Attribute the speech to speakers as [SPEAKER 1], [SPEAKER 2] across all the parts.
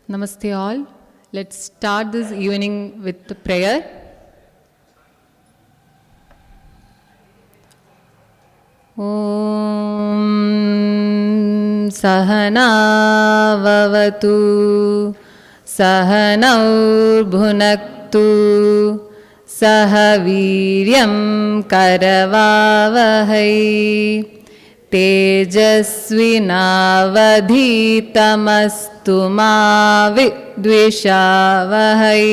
[SPEAKER 1] Namaste all. Let's start this evening with the prayer. Om Sahana Vavatu Sahanau Bhunaktu Sahaviryam Karavavahai तेजस्विनावधीतमस्तु मा विद्विषावहै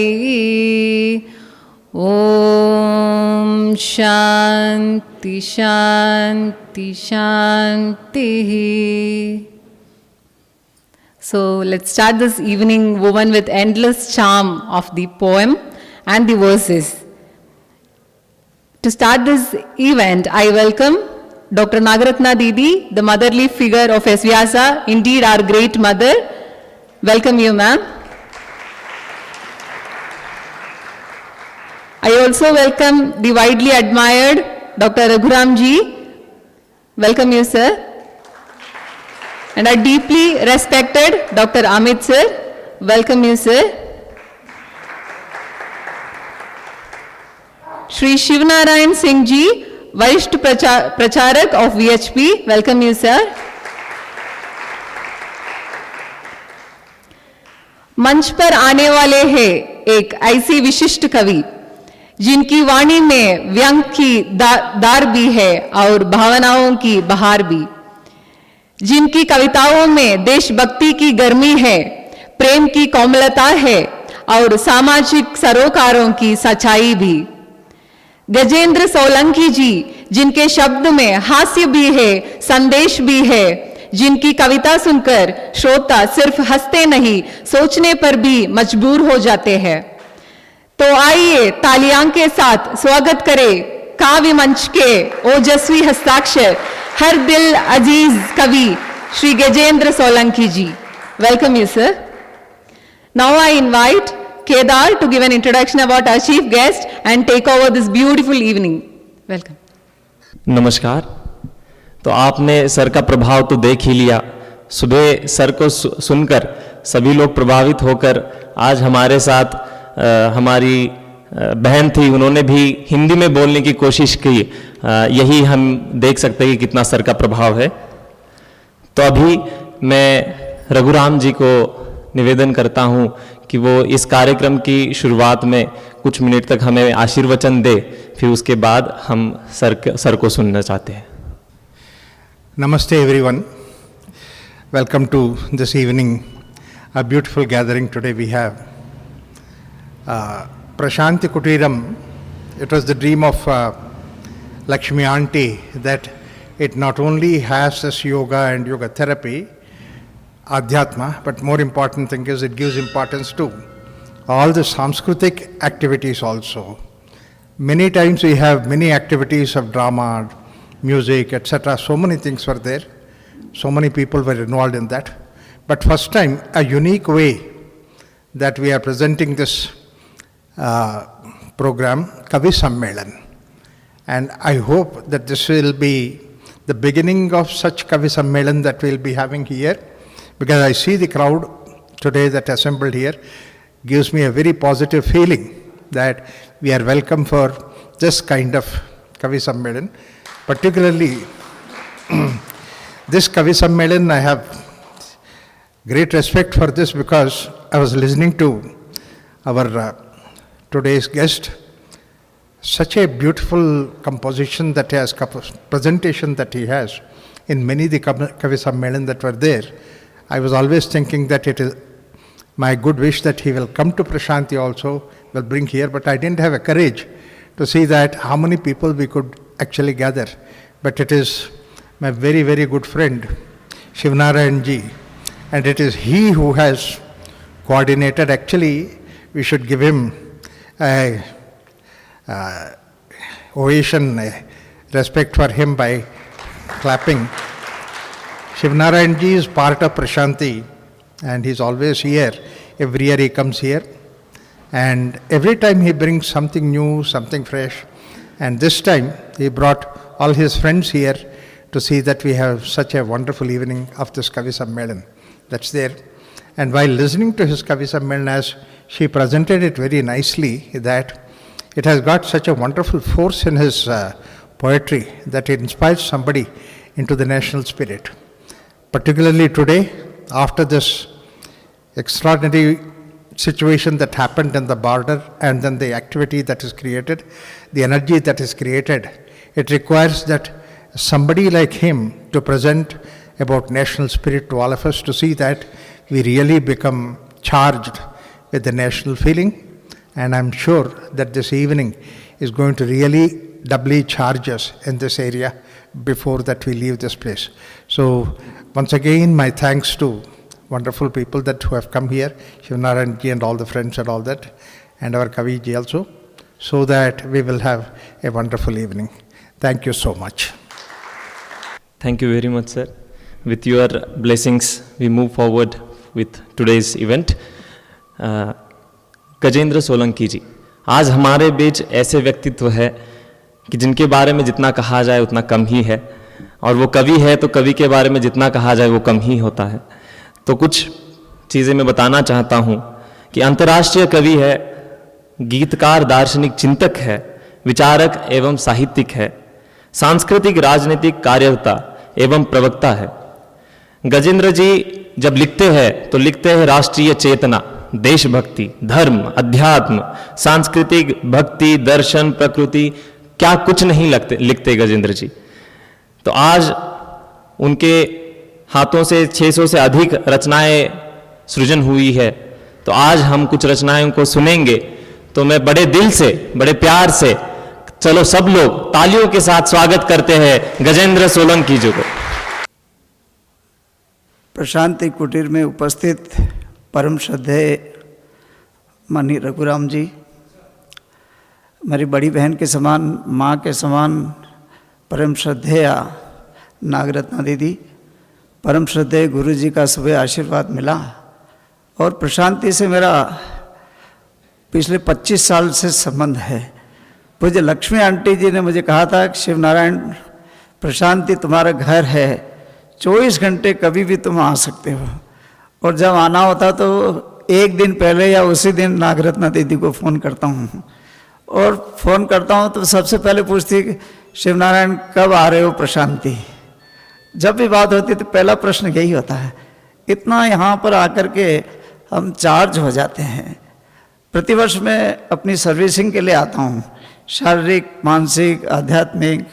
[SPEAKER 1] ॐ शान्ति शान्ति शान्तिः. So let's start this evening woven with endless charm of the poem and the verses. To start this event, I welcome Dr. Nagaratna Didi, the motherly figure of S. Vyasa, indeed our great mother. Welcome you, ma'am. I also welcome the widely admired Dr. Raghuram ji. Welcome you, sir. And our deeply respected Dr. Amit sir. Welcome you, sir. Shri Shivnarayan Singh ji, वरिष्ठ प्रचारक of VHP, welcome you sir. मंच पर आने वाले हैं एक ऐसी विशिष्ट कवि जिनकी वाणी में व्यंग की दार भी है और भावनाओं की बहार भी, जिनकी कविताओं में देशभक्ति की गर्मी है, प्रेम की कोमलता है और सामाजिक सरोकारों की सच्चाई भी. गजेंद्र सोलंकी जी, जिनके शब्द में हास्य भी है, संदेश भी है, जिनकी कविता सुनकर श्रोता सिर्फ हंसते नहीं, सोचने पर भी मजबूर हो जाते हैं. तो आइए तालियां के साथ स्वागत करें काव्य मंच के ओजस्वी हस्ताक्षर, हर दिल अजीज कवि Shri Gajendra Solanki ji. Welcome you sir. Now I invite Kedar to give an introduction about our chief guest and take over this beautiful evening. Welcome.
[SPEAKER 2] नमस्कार. तो आपने सर का प्रभाव तो देख ही लिया. सुबह सर को सुनकर सभी लोग प्रभावित होकर आज हमारे साथ हमारी बहन थी, उन्होंने भी हिंदी में बोलने की कोशिश की. यही हम देख सकते हैं कि कितना सर का प्रभाव है. तो अभी मैं रघुराम जी को निवेदन करता हूं कि वो इस कार्यक्रम की शुरुआत में कुछ मिनट तक हमें आशीर्वचन दे, फिर उसके बाद हम सर को सुनना चाहते हैं.
[SPEAKER 3] Namaste everyone. Welcome to this evening, a beautiful gathering today we have. Prashanti Kutiram, it was the dream of Lakshmi Auntie that it not only has this yoga and yoga therapy, Adhyatma, but more important thing is it gives importance to all the Sanskritic activities also. Many times we have many activities of drama, music, etc. So many things were there. So many people were involved in that. But first time, a unique way that we are presenting this program, Kavi Sammelan. And I hope that this will be the beginning of such Kavi Sammelan that we'll be having here. Because I see the crowd today that assembled here gives me a very positive feeling that we are welcome for this kind of Kavi Sammelan. Particularly, this Kavi Sammelan, I have great respect for this because I was listening to our today's guest. Such a beautiful composition that he has, presentation that he has in many of the Kavi Sammelan that were there. I was always thinking that it is my good wish that he will come to Prashanti also, will bring here, but I didn't have a courage to see that how many people we could actually gather. But it is my very, very good friend, Shivnarayan ji, and it is he who has coordinated. Actually, we should give him a ovation, respect for him by clapping. Shivnarayan ji is part of Prashanti and he's always here. Every year he comes here and every time he brings something new, something fresh. And this time he brought all his friends here to see that we have such a wonderful evening of this Kavi Sammelan. That's there. And while listening to his Kavi Sammelan, as she presented it very nicely, that it has got such a wonderful force in his poetry that it inspires somebody into the national spirit. Particularly today, after this extraordinary situation that happened in the border and then the activity that is created, the energy that is created, it requires that somebody like him to present about national spirit to all of us, to see that we really become charged with the national feeling. And I'm sure that this evening is going to really doubly charge us in this area before that we leave this place. So once again, my thanks to wonderful people that who have come here, Shiv Narayan ji and all the friends and all that, and our Kavi ji also, so that we will have a wonderful evening. Thank you so much.
[SPEAKER 2] Thank you very much, sir. With your blessings, we move forward with today's event. Gajendra Solanki जी, आज हमारे बीच ऐसे व्यक्तित्व है कि जिनके बारे में जितना कहा जाए उतना कम ही है, और वो कवि है तो कवि के बारे में जितना कहा जाए वो कम ही होता है। तो कुछ चीज़ें मैं बताना चाहता हूँ कि अंतर्राष्ट्रीय कवि है, गीतकार, दार्शनिक चिंतक है, विचारक एवं साहित्यिक है, सांस्कृतिक राजनीतिक कार्यकर्ता एवं प्रवक्ता है। गजेंद्र जी जब लिखते हैं तो लिखते हैं राष्ट्रीय चेतना, देशभक्ति, धर्म, अध्यात्म, सांस्कृतिक भक्ति, दर्शन, प्रकृति, क्या कुछ नहीं लिखते गजेंद्र जी। तो आज उनके हाथों से 600 से अधिक रचनाएं सृजन हुई है। तो आज हम कुछ रचनाएं उनको सुनेंगे। तो मैं बड़े दिल से, बड़े प्यार से, चलो सब लोग तालियों के साथ स्वागत करते हैं गजेंद्र सोलंकी जी को।
[SPEAKER 4] प्रशांति कुटीर में उपस्थित परम श्रद्धेय माननीय रघुराम जी, मेरी बड़ी बहन के समान, माँ के समान परम श्रद्धेय नागरत्ना दीदी, परम श्रद्धेय गुरु जी का सुबह आशीर्वाद मिला। और प्रशांति से मेरा पिछले 25 साल से संबंध है। पूज्य लक्ष्मी आंटी जी ने मुझे कहा था कि शिव नारायण, प्रशांति तुम्हारा घर है, 24 घंटे कभी भी तुम आ सकते हो। और जब आना होता तो एक दिन पहले या उसी दिन नागरत्ना दीदी को फ़ोन करता हूँ, और फ़ोन करता हूँ तो सबसे पहले पूछती कि शिव नारायण कब आ रहे हो प्रशांति। जब भी बात होती तो पहला प्रश्न यही होता है। इतना यहाँ पर आकर के हम चार्ज हो जाते हैं। प्रतिवर्ष मैं अपनी सर्विसिंग के लिए आता हूँ, शारीरिक, मानसिक, आध्यात्मिक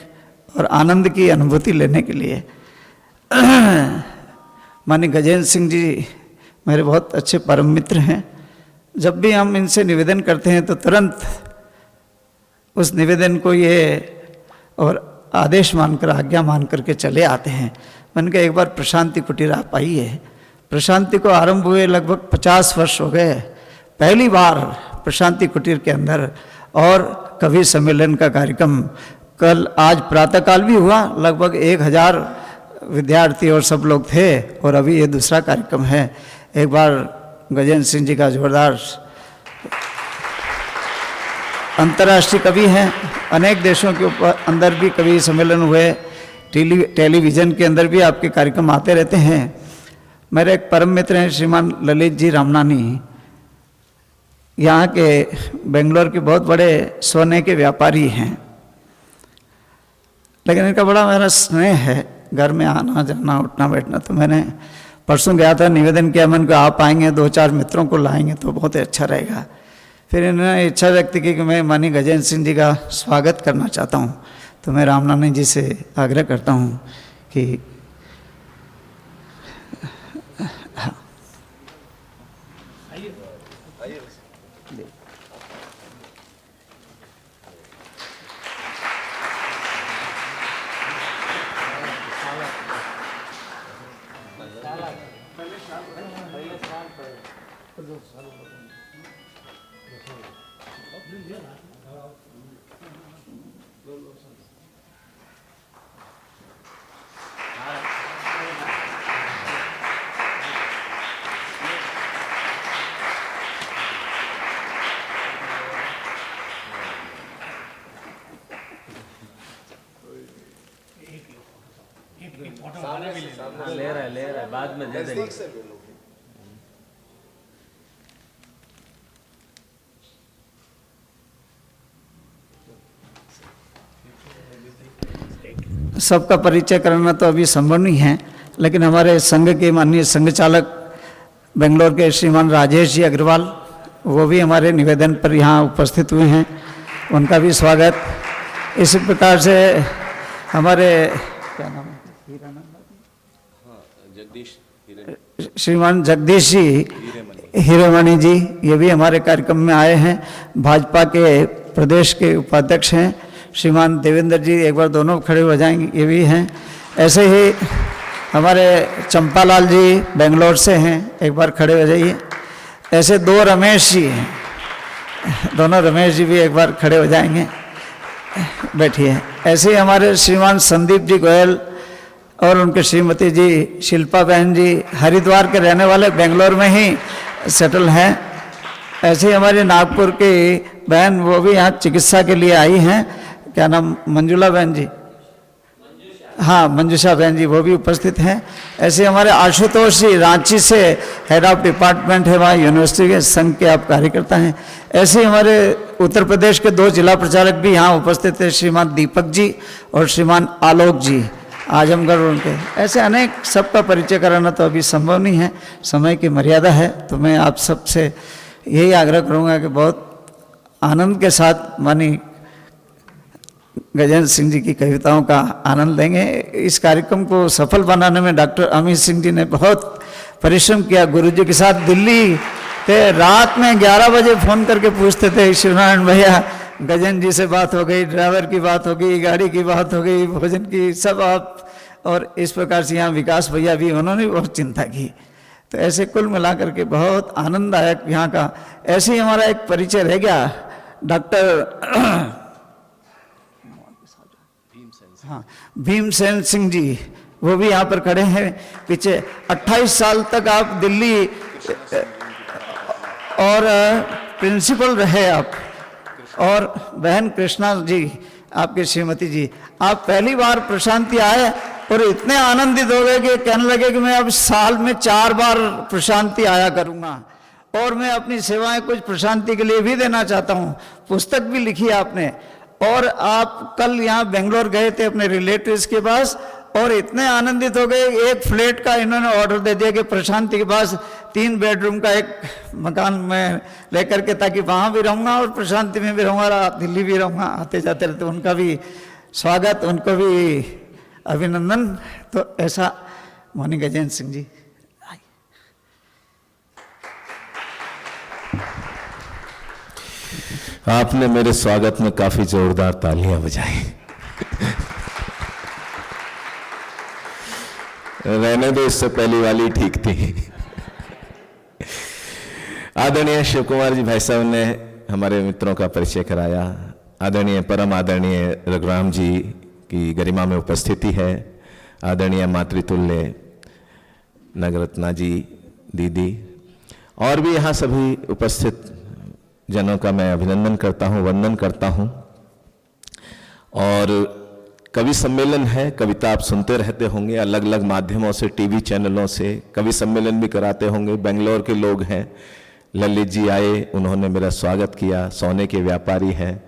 [SPEAKER 4] और आनंद की अनुभूति लेने के लिए। माननीय गजेंद्र सिंह जी मेरे बहुत अच्छे परम मित्र हैं। जब भी हम इनसे निवेदन करते हैं तो तुरंत उस निवेदन को ये और आदेश मानकर, आज्ञा मान करके चले आते हैं। मैंने कहा एक बार प्रशांति कुटीर आप आइए। प्रशांति को आरंभ हुए लगभग 50 वर्ष हो गए। पहली बार प्रशांति कुटीर के अंदर और कवि सम्मेलन का कार्यक्रम कल, आज प्रातःकाल भी हुआ। लगभग 1000 विद्यार्थी और सब लोग थे, और अभी ये दूसरा कार्यक्रम है। एक बार गजेंद्र सिंह जी का जोरदार। अंतर्राष्ट्रीय कवि हैं, अनेक देशों के अंदर भी कवि सम्मेलन हुए, टेलीविज़न के अंदर भी आपके कार्यक्रम आते रहते हैं। मेरे एक परम मित्र हैं श्रीमान ललित जी रामनानी, यहाँ के बेंगलोर के बहुत बड़े सोने के व्यापारी हैं। लेकिन इनका बड़ा मेरा स्नेह है, घर में आना जाना, उठना बैठना। तो मैंने परसों गया था, निवेदन किया, मैंने कहा आप आएंगे, 2-4 मित्रों को लाएंगे तो बहुत ही अच्छा रहेगा। फिर इन्होंने इच्छा व्यक्त की कि मैं माननीय गजेंद्र सिंह जी का स्वागत करना चाहता हूँ। तो मैं रामनानी जी से आग्रह करता हूँ कि
[SPEAKER 2] ले रहा है बाद में दे देंगे।
[SPEAKER 4] सबका परिचय कराना तो अभी संभव नहीं है, लेकिन हमारे संघ के माननीय संघ चालक बेंगलोर के श्रीमान राजेश जी अग्रवाल, वो भी हमारे निवेदन पर यहाँ उपस्थित हुए हैं, उनका भी स्वागत। इसी प्रकार से हमारे क्या नाम है, श्रीमान जगदीश जी हीरेमणि जी, ये भी हमारे कार्यक्रम में आए हैं। भाजपा के प्रदेश के उपाध्यक्ष हैं श्रीमान देवेंद्र जी, एक बार दोनों खड़े हो जाएंगे, ये भी हैं। ऐसे ही हमारे चंपालाल जी बेंगलोर से हैं, एक बार खड़े हो जाइए। ऐसे दो रमेश जी हैं, दोनों रमेश जी भी एक बार खड़े हो जाएंगे, बैठिए। ऐसे ही हमारे श्रीमान संदीप जी गोयल और उनके श्रीमती जी शिल्पा बहन जी हरिद्वार के रहने वाले, बेंगलोर में ही सेटल हैं। ऐसे ही हमारी नागपुर की बहन, वो भी यहाँ चिकित्सा के लिए आई हैं, क्या नाम, मंजुला बहन जी, हाँ मंजुषा बहन जी, वो भी उपस्थित हैं। ऐसे हमारे आशुतोष जी रांची से हेड ऑफ डिपार्टमेंट है वहाँ यूनिवर्सिटी के, संघ के आप कार्यकर्ता हैं। ऐसे ही हमारे उत्तर प्रदेश के 2 जिला प्रचारक भी यहाँ उपस्थित हैं, श्रीमान दीपक जी और श्रीमान आलोक जी आजमगढ़ उनके। ऐसे अनेक, सबका परिचय कराना तो अभी संभव नहीं है, समय की मर्यादा है। तो मैं आप सबसे यही आग्रह करूँगा कि बहुत आनंद के साथ मानी गजेंद्र सिंह जी की कविताओं का आनंद लेंगे। इस कार्यक्रम को सफल बनाने में डॉक्टर अमित सिंह जी ने बहुत परिश्रम किया। गुरुजी के साथ दिल्ली के रात में 11 बजे फ़ोन करके पूछते थे, शिवनारायण भैया गजेंद्र जी से बात हो गई, ड्राइवर की बात हो गई, गाड़ी की बात हो गई, भोजन की, सब आप। और इस प्रकार से यहाँ विकास भैया भी, उन्होंने भी बहुत चिंता की। तो ऐसे कुल मिलाकर के बहुत आनंददायक यहाँ का। ऐसे ही हमारा एक परिचय रह गया, डॉक्टर हाँ भीमसेन सिंह जी, वो भी यहाँ पर खड़े हैं। पीछे 28 साल तक आप दिल्ली और प्रिंसिपल रहे आप। और बहन कृष्णा जी, आपके श्रीमती जी, आप पहली बार प्रशांति आए और इतने आनंदित हो गए कि कहने लगे कि मैं अब साल में 4 बार प्रशांति आया करूँगा और मैं अपनी सेवाएं कुछ प्रशांति के लिए भी देना चाहता हूँ। पुस्तक भी लिखी आपने। और आप कल यहाँ बेंगलोर गए थे अपने रिलेटिव्स के पास और इतने आनंदित हो गए, एक फ्लैट का इन्होंने ऑर्डर दे दिया कि प्रशांति के पास 3 बेडरूम का एक मकान में लेकर के, ताकि वहाँ भी रहूँगा और प्रशांति में भी रहूँगा और दिल्ली भी रहूँगा, आते जाते रहते। उनका भी स्वागत, उनको भी अभिनंदन। तो ऐसा मोनी गजेंद्र सिंह जी।
[SPEAKER 5] आपने मेरे स्वागत में काफी जोरदार तालियां बजाई। रहने दो, इससे पहली वाली ठीक थी। आदरणीय शिव कुमार जी भाई साहब ने हमारे मित्रों का परिचय कराया। आदरणीय परम आदरणीय रघुराम जी की गरिमा में उपस्थिति है। आदरणीय मातृतुल्य नगरत्ना जी दीदी, और भी यहाँ सभी उपस्थित जनों का मैं अभिनंदन करता हूँ, वंदन करता हूँ। और कवि सम्मेलन है, कविता आप सुनते रहते होंगे, अलग अलग माध्यमों से, टीवी चैनलों से कवि सम्मेलन भी कराते होंगे। बेंगलोर के लोग हैं, ललित जी आए, उन्होंने मेरा स्वागत किया। सोने के व्यापारी हैं।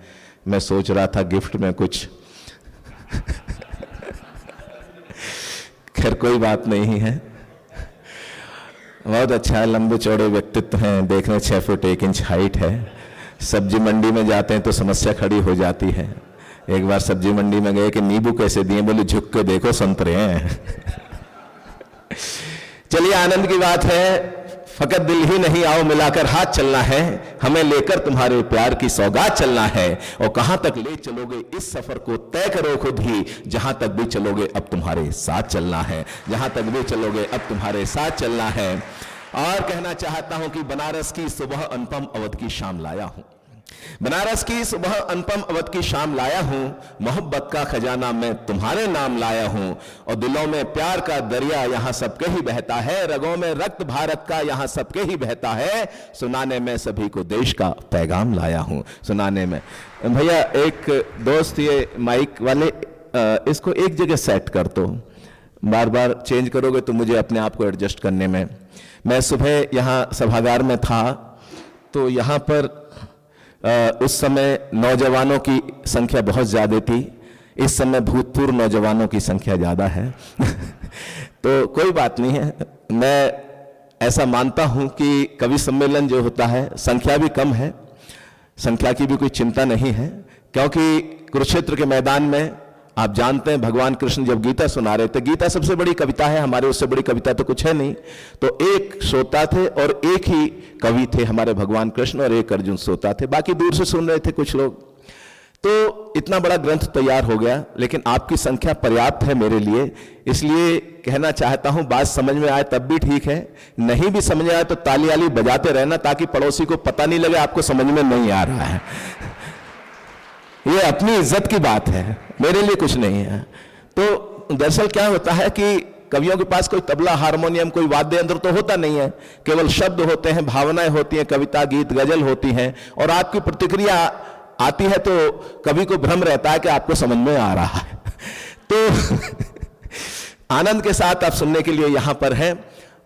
[SPEAKER 5] मैं सोच रहा था गिफ्ट में कुछ खैर कोई बात नहीं है। बहुत अच्छा है, लंबे चौड़े व्यक्तित्व हैं, देखने 6 फुट 1 इंच हाइट है। सब्जी मंडी में जाते हैं तो समस्या खड़ी हो जाती है। एक बार सब्जी मंडी में गए कि नींबू कैसे दिए, बोले झुक के देखो संतरे हैं। चलिए, आनंद की बात है। फकत दिल ही नहीं, आओ मिलाकर हाथ चलना है, हमें लेकर तुम्हारे प्यार की सौगात चलना है। और कहां तक ले चलोगे इस सफर को तय करो खुद ही, जहां तक भी चलोगे अब तुम्हारे साथ चलना है, जहां तक भी चलोगे अब तुम्हारे साथ चलना है। और कहना चाहता हूं कि बनारस की सुबह अनुपम अवध की शाम लाया हूं, बनारस की सुबह अनुपम अवध की शाम लाया हूं, मोहब्बत का खजाना मैं तुम्हारे नाम लाया हूं। और दिलों में प्यार का दरिया यहां सबके ही बहता है, रगों में रक्त भारत का यहां सबके ही बहता है। सुनाने में सभी को देश का पैगाम लाया हूं, सुनाने में। भैया एक दोस्त, ये माइक वाले, इसको एक जगह सेट कर दो, बार बार चेंज करोगे तो मुझे अपने आप को एडजस्ट करने में। मैं सुबह यहाँ सभागार में था तो यहाँ पर उस समय नौजवानों की संख्या बहुत ज़्यादा थी। इस समय भूतपूर्व नौजवानों की संख्या ज़्यादा है तो कोई बात नहीं है। मैं ऐसा मानता हूं कि कवि सम्मेलन जो होता है, संख्या भी कम है, संख्या की भी कोई चिंता नहीं है, क्योंकि कुरुक्षेत्र के मैदान में आप जानते हैं भगवान कृष्ण जब गीता सुना रहे थे, गीता सबसे बड़ी कविता है हमारे, उससे बड़ी कविता तो कुछ है नहीं, तो एक श्रोता थे और एक ही कवि थे हमारे भगवान कृष्ण, और एक अर्जुन श्रोता थे, बाकी दूर से सुन रहे थे कुछ लोग। तो इतना बड़ा ग्रंथ तैयार हो गया, लेकिन आपकी संख्या पर्याप्त है मेरे लिए, इसलिए कहना चाहता हूं बात समझ में आए तब भी ठीक है, नहीं भी समझ में आए तो ताली वाली बजाते रहना, ताकि पड़ोसी को पता नहीं लगे आपको समझ में नहीं आ रहा है। ये अपनी इज्जत की बात है, मेरे लिए कुछ नहीं है। तो दरअसल क्या होता है कि कवियों के पास कोई तबला, हारमोनियम, कोई वाद्य यंत्र तो होता नहीं है, केवल शब्द होते हैं, भावनाएं होती हैं, कविता, गीत, गजल होती हैं, और आपकी प्रतिक्रिया आती है तो कवि को भ्रम रहता है कि आपको समझ में आ रहा है। तो आनंद के साथ आप सुनने के लिए यहां पर हैं।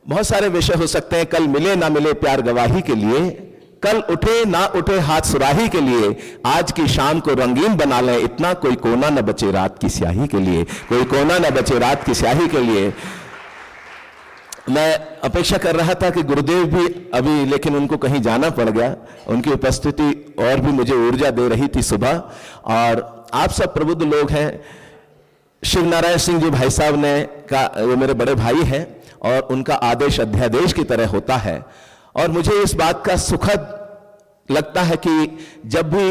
[SPEAKER 5] बहुत सारे विषय हो सकते हैं, कल मिले ना मिले प्यार गवाही के लिए, कल उठे ना उठे हाथ सुराही के लिए, आज की शाम को रंगीन बना लें इतना, कोई कोना न बचे रात की स्याही के लिए, कोई कोना न बचे रात की स्याही के लिए। मैं अपेक्षा कर रहा था कि गुरुदेव भी अभी, लेकिन उनको कहीं जाना पड़ गया, उनकी उपस्थिति और भी मुझे ऊर्जा दे रही थी सुबह। और आप सब प्रबुद्ध लोग हैं। शिव नारायण सिंह जी भाई साहब ने का, ये मेरे बड़े भाई हैं, और उनका आदेश अध्यादेश की तरह होता है, और मुझे इस बात का सुखद लगता है कि जब भी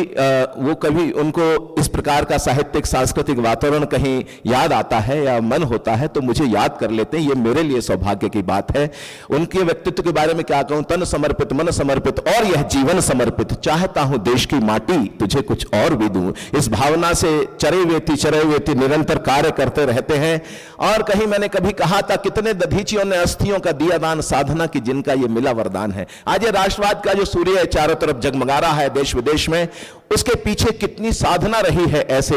[SPEAKER 5] वो कभी उनको इस प्रकार का साहित्यिक सांस्कृतिक वातावरण कहीं याद आता है या मन होता है तो मुझे याद कर लेते हैं। ये मेरे लिए सौभाग्य की बात है। उनके व्यक्तित्व के बारे में क्या कहूं, तन समर्पित, मन समर्पित और यह जीवन समर्पित, चाहता हूं देश की माटी तुझे कुछ और भी दूं, इस भावना से चरे वेती निरंतर कार्य करते रहते हैं। और कहीं मैंने कभी कहा था, कितने दधीचियों ने अस्थियों का दिया दान, साधना की जिनका ये मिला वरदान है। आज ये राष्ट्रवाद का जो सूर्य है चारों तरफ जगमगा रहा है देश विदेश में, उसके पीछे कितनी साधना रही है ऐसे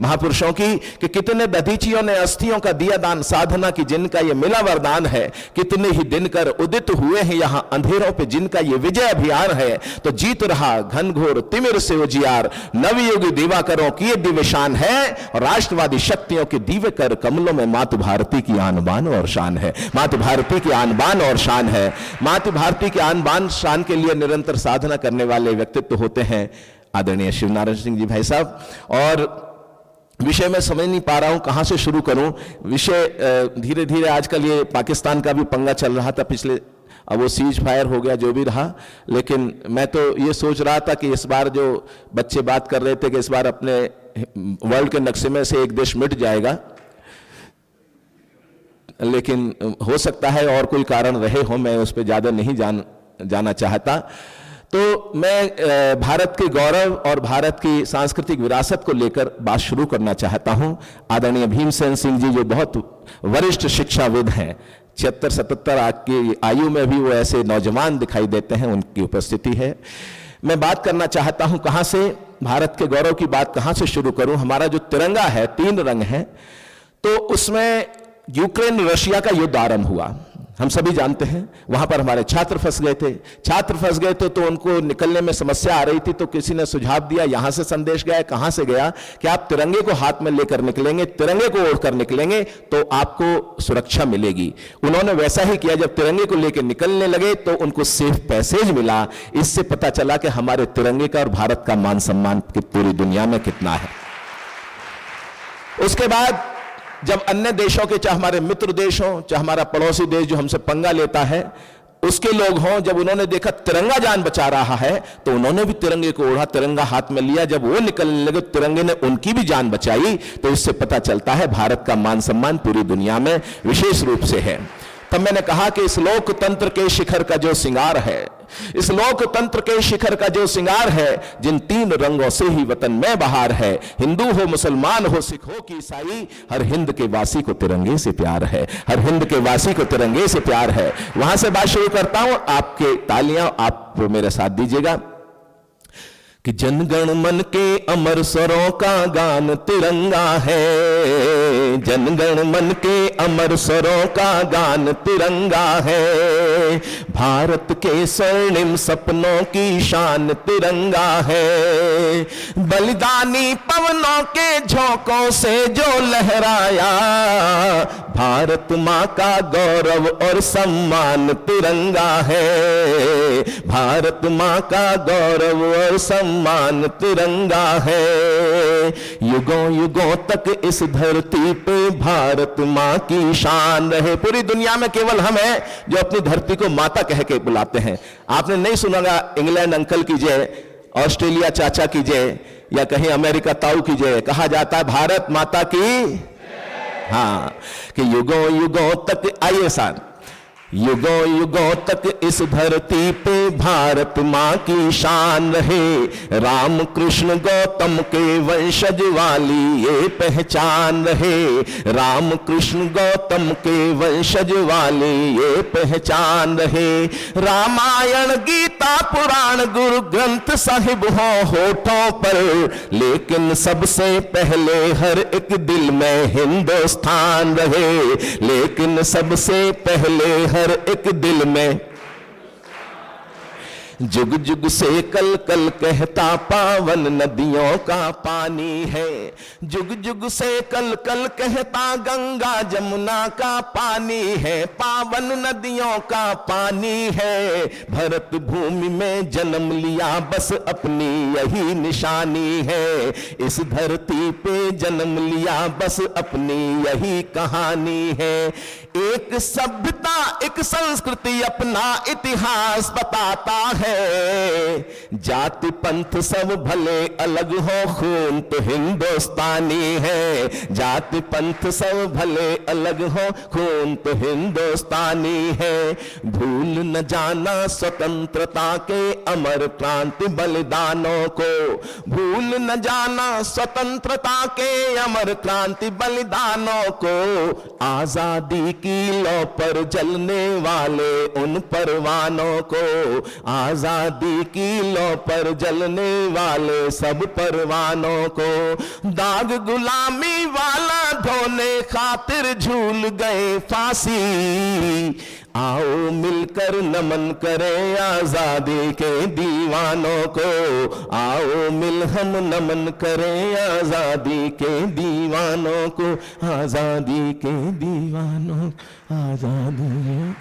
[SPEAKER 5] महापुरुषों की, कि कितने दधीचियों ने अस्थियों का दिया दान, साधना की जिनका ये मिला वरदान है। कितने ही दिनकर उदित हुए हैं यहां अंधेरों पे जिनका ये विजय अभियान है। तो जीत रहा घनघोर तिमिर से उजियार, नवयुगी दिवाकरों की ये दिव्य शान है। और राष्ट्रवादी शक्तियों के दिव्य कर कमलों में मातृ भारती की आन बान और शान है। मातृ भारती की आन बान और शान है। मातृ भारती की आन बान शान के लिए निरंतर साधना करने वाले व्यक्तित्व होते हैं आदरणीय शिव नारायण सिंह जी भाई साहब। और विषय में समझ नहीं पा रहा हूं कहां से शुरू करूं। विषय धीरे धीरे आजकल ये पाकिस्तान का भी पंगा चल रहा था पिछले, अब वो सीज फायर हो गया जो भी रहा, लेकिन मैं तो ये सोच रहा था कि इस बार जो बच्चे बात कर रहे थे कि इस बार अपने वर्ल्ड के नक्शे में से एक देश मिट जाएगा, लेकिन हो सकता है और कोई कारण रहे हो, मैं उस पर ज्यादा नहीं जाना चाहता। तो मैं भारत के गौरव और भारत की सांस्कृतिक विरासत को लेकर बात शुरू करना चाहता हूं। आदरणीय भीमसेन सिंह जी जो बहुत वरिष्ठ शिक्षाविद हैं, 76-77 की आयु में भी वो ऐसे नौजवान दिखाई देते हैं, उनकी उपस्थिति है। मैं बात करना चाहता हूं कहां से, भारत के गौरव की बात कहां से शुरू करूं। हमारा जो तिरंगा है 3 रंग है, तो उसमें यूक्रेन रशिया का युद्ध आरंभ हुआ, हम सभी जानते हैं। वहां पर हमारे छात्र फंस गए थे, तो उनको निकलने में समस्या आ रही थी, तो किसी ने सुझाव दिया, यहां से संदेश गया, कहां से गया, कि आप तिरंगे को हाथ में लेकर निकलेंगे, तिरंगे को ओढ़कर निकलेंगे तो आपको सुरक्षा मिलेगी। उन्होंने वैसा ही किया। जब तिरंगे को लेकर निकलने लगे तो उनको सेफ पैसेज मिला। इससे पता चला कि हमारे तिरंगे का और भारत का मान सम्मान पूरी दुनिया में कितना है। उसके बाद जब अन्य देशों के, चाहे हमारे मित्र देश हों, चाहे हमारा पड़ोसी देश जो हमसे पंगा लेता है, उसके लोग हों, जब उन्होंने देखा तिरंगा जान बचा रहा है तो उन्होंने भी तिरंगे को ओढ़ा, तिरंगा हाथ में लिया। जब वो निकलने लगे, तिरंगे ने उनकी भी जान बचाई। तो इससे पता चलता है भारत का मान सम्मान पूरी दुनिया में विशेष रूप से है। तब मैंने कहा कि इस लोकतंत्र के शिखर का जो सिंगार है, इस लोकतंत्र के शिखर का जो सिंगार है, जिन 3 रंगों से ही वतन में बहार है, हिंदू हो, मुसलमान हो, सिख हो कि ईसाई, हर हिंद के वासी को तिरंगे से प्यार है। हर हिंद के वासी को तिरंगे से प्यार है। वहां से बात शुरू करता हूं, आपके तालियां आप मेरे साथ दीजिएगा। कि जनगण मन के अमर स्वरों का गान तिरंगा है, जनगण मन के अमर स्वरों का गान तिरंगा है, भारत के स्वर्णिम सपनों की शान तिरंगा है, बलिदानी पवनों के झोंकों से जो लहराया, भारत माँ का गौरव और सम्मान तिरंगा है, भारत माँ का गौरव और सम्मान तिरंगा है, युगों युगों तक इस धरती पे भारत माँ की शान रहे। पूरी दुनिया में केवल हम हैं जो अपनी धरती को माता कह के बुलाते हैं। आपने नहीं सुना इंग्लैंड अंकल की जय, ऑस्ट्रेलिया चाचा की जय, या कहीं अमेरिका ताऊ की जय, कहा जाता है भारत माता की। हाँ, कि युगों युगों तक, आइए साथ, युगों युगों तक इस धरती पे भारत माँ की शान रहे, राम कृष्ण गौतम के वंशज वाली ये पहचान रहे, राम कृष्ण गौतम के वंशज वाली ये पहचान रहे, रामायण गीता पुराण गुरु ग्रंथ साहिब हो होठों पर, लेकिन सबसे पहले हर एक दिल में हिंदुस्तान रहे, लेकिन सबसे पहले हर एक दिल में, जुग जुग से कल कल कहता पावन नदियों का पानी है, जुग जुग से कल कल कहता गंगा जमुना का पानी है, पावन नदियों का पानी है, भरत भूमि में जन्म लिया बस अपनी यही निशानी है, इस धरती पे जन्म लिया बस अपनी यही कहानी है, एक सभ्यता एक संस्कृति अपना इतिहास बताता है, जाति पंथ सब भले अलग हो खून तो हिंदुस्तानी है, जाति पंथ सब भले अलग हो खून तो हिंदुस्तानी है, भूल न जाना स्वतंत्रता के अमर क्रांति बलिदानों को, भूल न जाना स्वतंत्रता के अमर क्रांति बलिदानों को, आजादी की लौ पर जलने वाले उन परवानों को, आजादी की लौ पर जलने वाले सब परवानों को, दाग गुलामी वाला धोने खातिर झूल गए फांसी, आओ मिलकर नमन करें आजादी के दीवानों को, आओ मिल हम नमन करें आजादी के दीवानों को, आजादी के दीवानों, आजादी।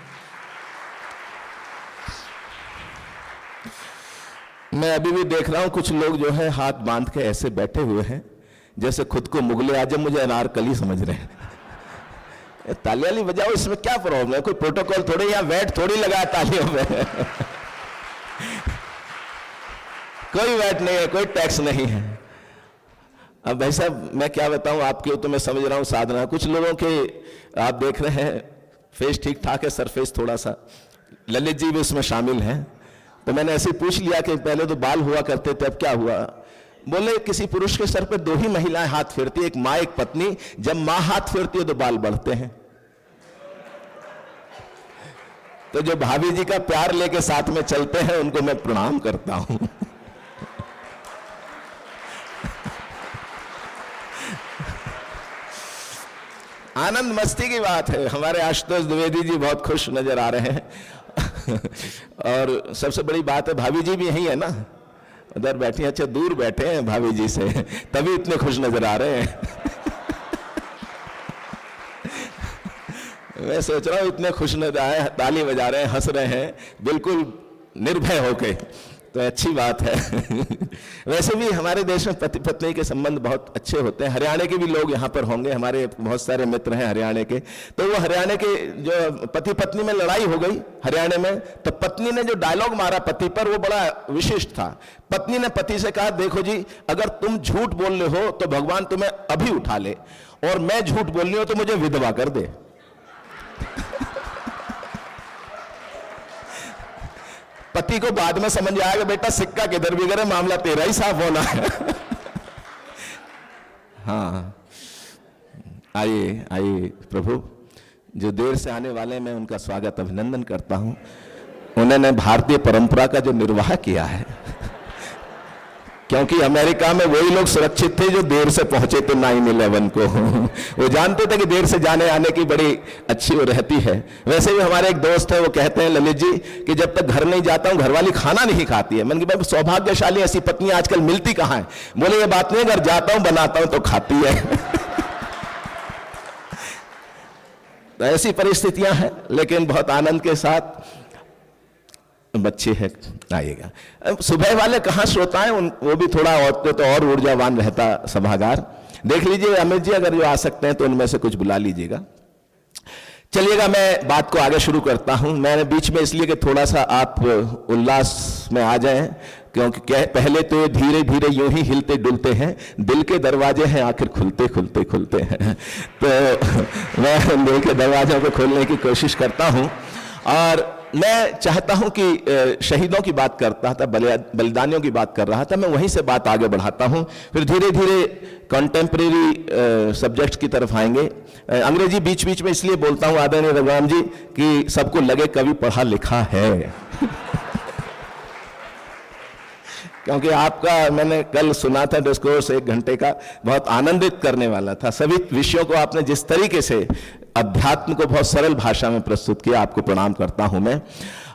[SPEAKER 5] मैं अभी भी देख रहा हूं कुछ लोग जो है हाथ बांध के ऐसे बैठे हुए हैं जैसे खुद को मुगले आजम मुझे अनारकली समझ रहे हैं। तालियां बजाओ, इसमें क्या प्रॉब्लम है? कोई प्रोटोकॉल थोड़ी, या वैट थोड़ी लगा तालियों में कोई वैट नहीं है, कोई टैक्स नहीं है। अब भाई साहब मैं क्या बताऊं आपके, तो मैं समझ रहा हूं साधना, कुछ लोगों के आप देख रहे हैं फेस ठीक ठाक है, सरफेस थोड़ा सा, ललित जी भी उसमें शामिल हैं। तो मैंने ऐसे पूछ लिया कि पहले तो बाल हुआ करते थे, अब क्या हुआ? बोले किसी पुरुष के सर पे 2 ही महिलाएं हाथ फेरती, एक मां एक पत्नी, जब मां हाथ फेरती है तो बाल बढ़ते हैं। तो जो भाभी जी का प्यार लेके साथ में चलते हैं उनको मैं प्रणाम करता हूं। आनंद मस्ती की बात है। हमारे आशुतोष द्विवेदी जी बहुत खुश नजर आ रहे हैं और सबसे बड़ी बात है भाभी जी भी यही है ना, उधर बैठी, अच्छा दूर बैठे हैं भाभी जी से, तभी इतने खुश नजर आ रहे हैं। मैं सोच रहा हूं इतने खुश नजर आए, ताली बजा रहे हैं, हंस रहे हैं, बिल्कुल निर्भय होके, तो अच्छी बात है। वैसे भी हमारे देश में पति पत्नी के संबंध बहुत अच्छे होते हैं। हरियाणा के भी लोग यहाँ पर होंगे, हमारे बहुत सारे मित्र हैं हरियाणा के। तो वो हरियाणा के जो पति पत्नी में लड़ाई हो गई हरियाणा में, तो पत्नी ने जो डायलॉग मारा पति पर वो बड़ा विशिष्ट था। पत्नी ने पति से कहा, देखो जी अगर तुम झूठ बोल रहे हो तो भगवान तुम्हें अभी उठा ले, और मैं झूठ बोल रही हूं तो मुझे विधवा कर दे। पति को बाद में समझ आएगा बेटा सिक्का किधर भी गिरे, मामला तेरा ही साफ होना है। हाँ, आइए आइए प्रभु, जो देर से आने वाले मैं उनका स्वागत अभिनंदन करता हूं। उन्होंने भारतीय परंपरा का जो निर्वाह किया है क्योंकि अमेरिका में वही लोग सुरक्षित थे जो देर से पहुंचे थे 9/11 को। वो जानते थे कि देर से जाने आने की बड़ी अच्छी वो रहती है। वैसे भी हमारे एक दोस्त है, वो कहते हैं ललित जी कि जब तक घर नहीं जाता हूं घरवाली खाना नहीं खाती है। मैंने कहा भाई सौभाग्यशाली ऐसी पत्नी आजकल मिलती कहां है? बोले ये बात नहीं, अगर जाता हूं बनाता हूं तो खाती है। तो ऐसी परिस्थितियां हैं, लेकिन बहुत आनंद के साथ बच्चे हैं आइएगा। सुबह वाले कहाँ श्रोता हैं, वो भी थोड़ा और ऊर्जावान रहता सभागार। देख लीजिए अमित जी अगर जो आ सकते हैं तो उनमें से कुछ बुला लीजिएगा। चलिएगा मैं बात को आगे शुरू करता हूं। मैंने बीच में इसलिए कि थोड़ा सा आप उल्लास में आ जाएं, क्योंकि पहले तो धीरे धीरे यूं ही हिलते डुलते हैं, दिल के दरवाजे हैं आखिर खुलते खुलते खुलते हैं। तो मैं दिल के दरवाजों को खोलने की कोशिश करता हूं। और मैं चाहता हूं कि शहीदों की बात करता था, बलिदानियों की बात कर रहा था, मैं वहीं से बात आगे बढ़ाता हूं, फिर धीरे धीरे कंटेम्प्रेरी सब्जेक्ट्स की तरफ आएंगे। अंग्रेजी बीच बीच में इसलिए बोलता हूं आदरणीय रघुराम जी कि सबको लगे कवि पढ़ा लिखा है। क्योंकि आपका मैंने कल सुना था डिस्कोर्स 1 घंटे का, बहुत आनंदित करने वाला था। सभी विषयों को आपने जिस तरीके से अध्यात्म को बहुत सरल भाषा में प्रस्तुत किया, आपको प्रणाम करता हूं मैं।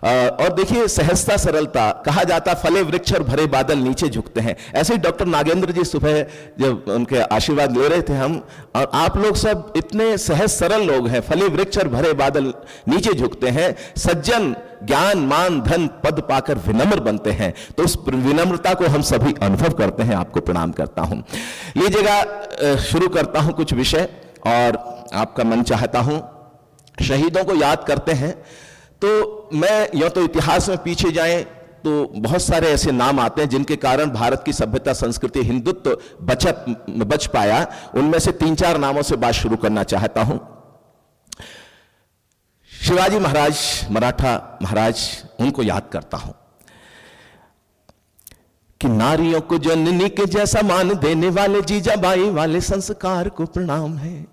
[SPEAKER 5] और देखिए सहजता सरलता, कहा जाता फले वृक्ष और भरे बादल नीचे झुकते हैं। ऐसे ही डॉक्टर नागेंद्र जी सुबह जब उनके आशीर्वाद ले रहे थे हम, और आप लोग सब इतने सहज सरल लोग हैं। फले वृक्ष और भरे बादल नीचे झुकते हैं, सज्जन ज्ञान मान धन पद पाकर विनम्र बनते हैं। तो उस विनम्रता को हम सभी अनुभव करते हैं, आपको प्रणाम करता हूं। लीजिएगा शुरू करता हूं कुछ विषय, और आपका मन चाहता हूं शहीदों को याद करते हैं तो मैं यूं तो इतिहास में पीछे जाएं तो बहुत सारे ऐसे नाम आते हैं जिनके कारण भारत की सभ्यता संस्कृति हिंदुत्व बच पाया। उनमें से 3-4 नामों से बात शुरू करना चाहता हूं। शिवाजी महाराज, मराठा महाराज, उनको याद करता हूं कि नारियों को जननी के जैसा मान देने वाले जीजाबाई वाले संस्कार को प्रणाम है,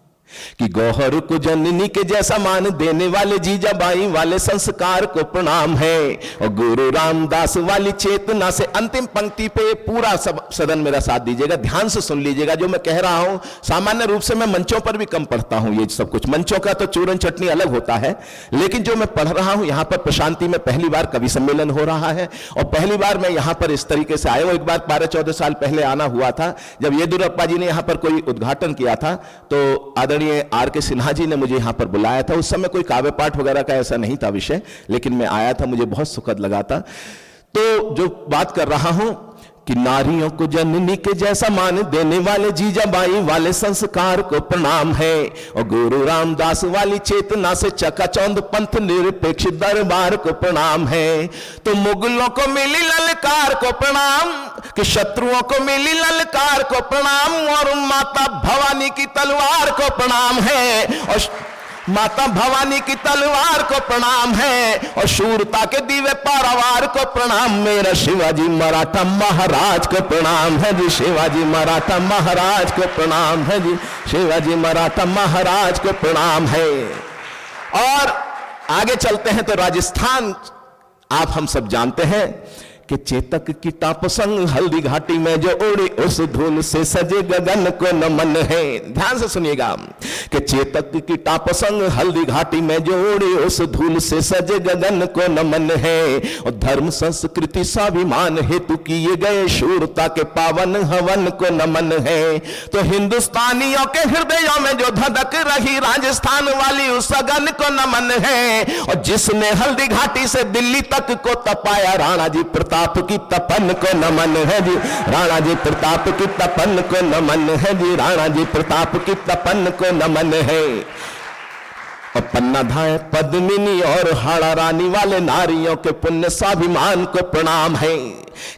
[SPEAKER 5] कि गौहर को जननी के जैसा मान देने वाले जीजाबाई वाले संस्कार को प्रणाम है। और गुरु रामदास वाली चेतना से, अंतिम पंक्ति पे पूरा सदन मेरा साथ दीजिएगा, ध्यान से सुन लीजिएगा जो मैं कह रहा हूं। सामान्य रूप से मैं मंचों पर भी कम पढ़ता हूं ये सब कुछ, मंचों का तो चूरन चटनी अलग होता है, लेकिन जो मैं पढ़ रहा हूं यहां पर प्रशांति में पहली बार कवि सम्मेलन हो रहा है, और पहली बार मैं यहां पर इस तरीके से आया हूं। एक बार 12-14 साल पहले आना हुआ था, जब येदियुरप्पा जी ने यहां पर कोई उद्घाटन किया था, तो आर.के. सिन्हा जी ने मुझे यहां पर बुलाया था। उस समय कोई काव्य पाठ वगैरह का ऐसा नहीं था विषय, लेकिन मैं आया था, मुझे बहुत सुखद लगा था। तो जो बात कर रहा हूं कि नारियों को जननी के जैसा मान देने वाले जीजाबाई वाले संस्कार को प्रणाम है, और गुरु रामदास वाली चेतना से चकाचौंध पंथ निरपेक्ष दरबार को प्रणाम है। तो मुगलों को मिली ललकार को प्रणाम, कि शत्रुओं को मिली ललकार को प्रणाम, और माता भवानी की तलवार को प्रणाम है, और माता भवानी की तलवार को प्रणाम है, और शूरता के दिव्य पारावार को प्रणाम। मेरा शिवाजी मराठा महाराज को प्रणाम है जी, शिवाजी मराठा महाराज को प्रणाम है जी, शिवाजी मराठा महाराज को प्रणाम है। और आगे चलते हैं तो राजस्थान आप हम सब जानते हैं कि चेतक की टाप संग हल्दी घाटी में जो उड़ी उस धूल से सजे गगन को नमन है। ध्यान से सुनिएगा कि चेतक की टाप संग हल्दी घाटी में जो उड़ी उस धूल से सजे गगन को नमन है, और धर्म संस्कृति स्वाभिमान हेतु किए गए शूरता के पावन हवन को नमन है। तो हिंदुस्तानियों के हृदयों में जो धधक रही राजस्थान वाली उस सगन को नमन है, और जिसने हल्दी घाटी से दिल्ली तक को तपाया राणा जी प्रताप की तपन को नमन है जी, राणा जी प्रताप की तपन को नमन है जी, राणा जी प्रताप की तपन को नमन है। और पन्ना धाय पद्मिनी और हाड़ा रानी वाले नारियों के पुण्य स्वाभिमान को प्रणाम है,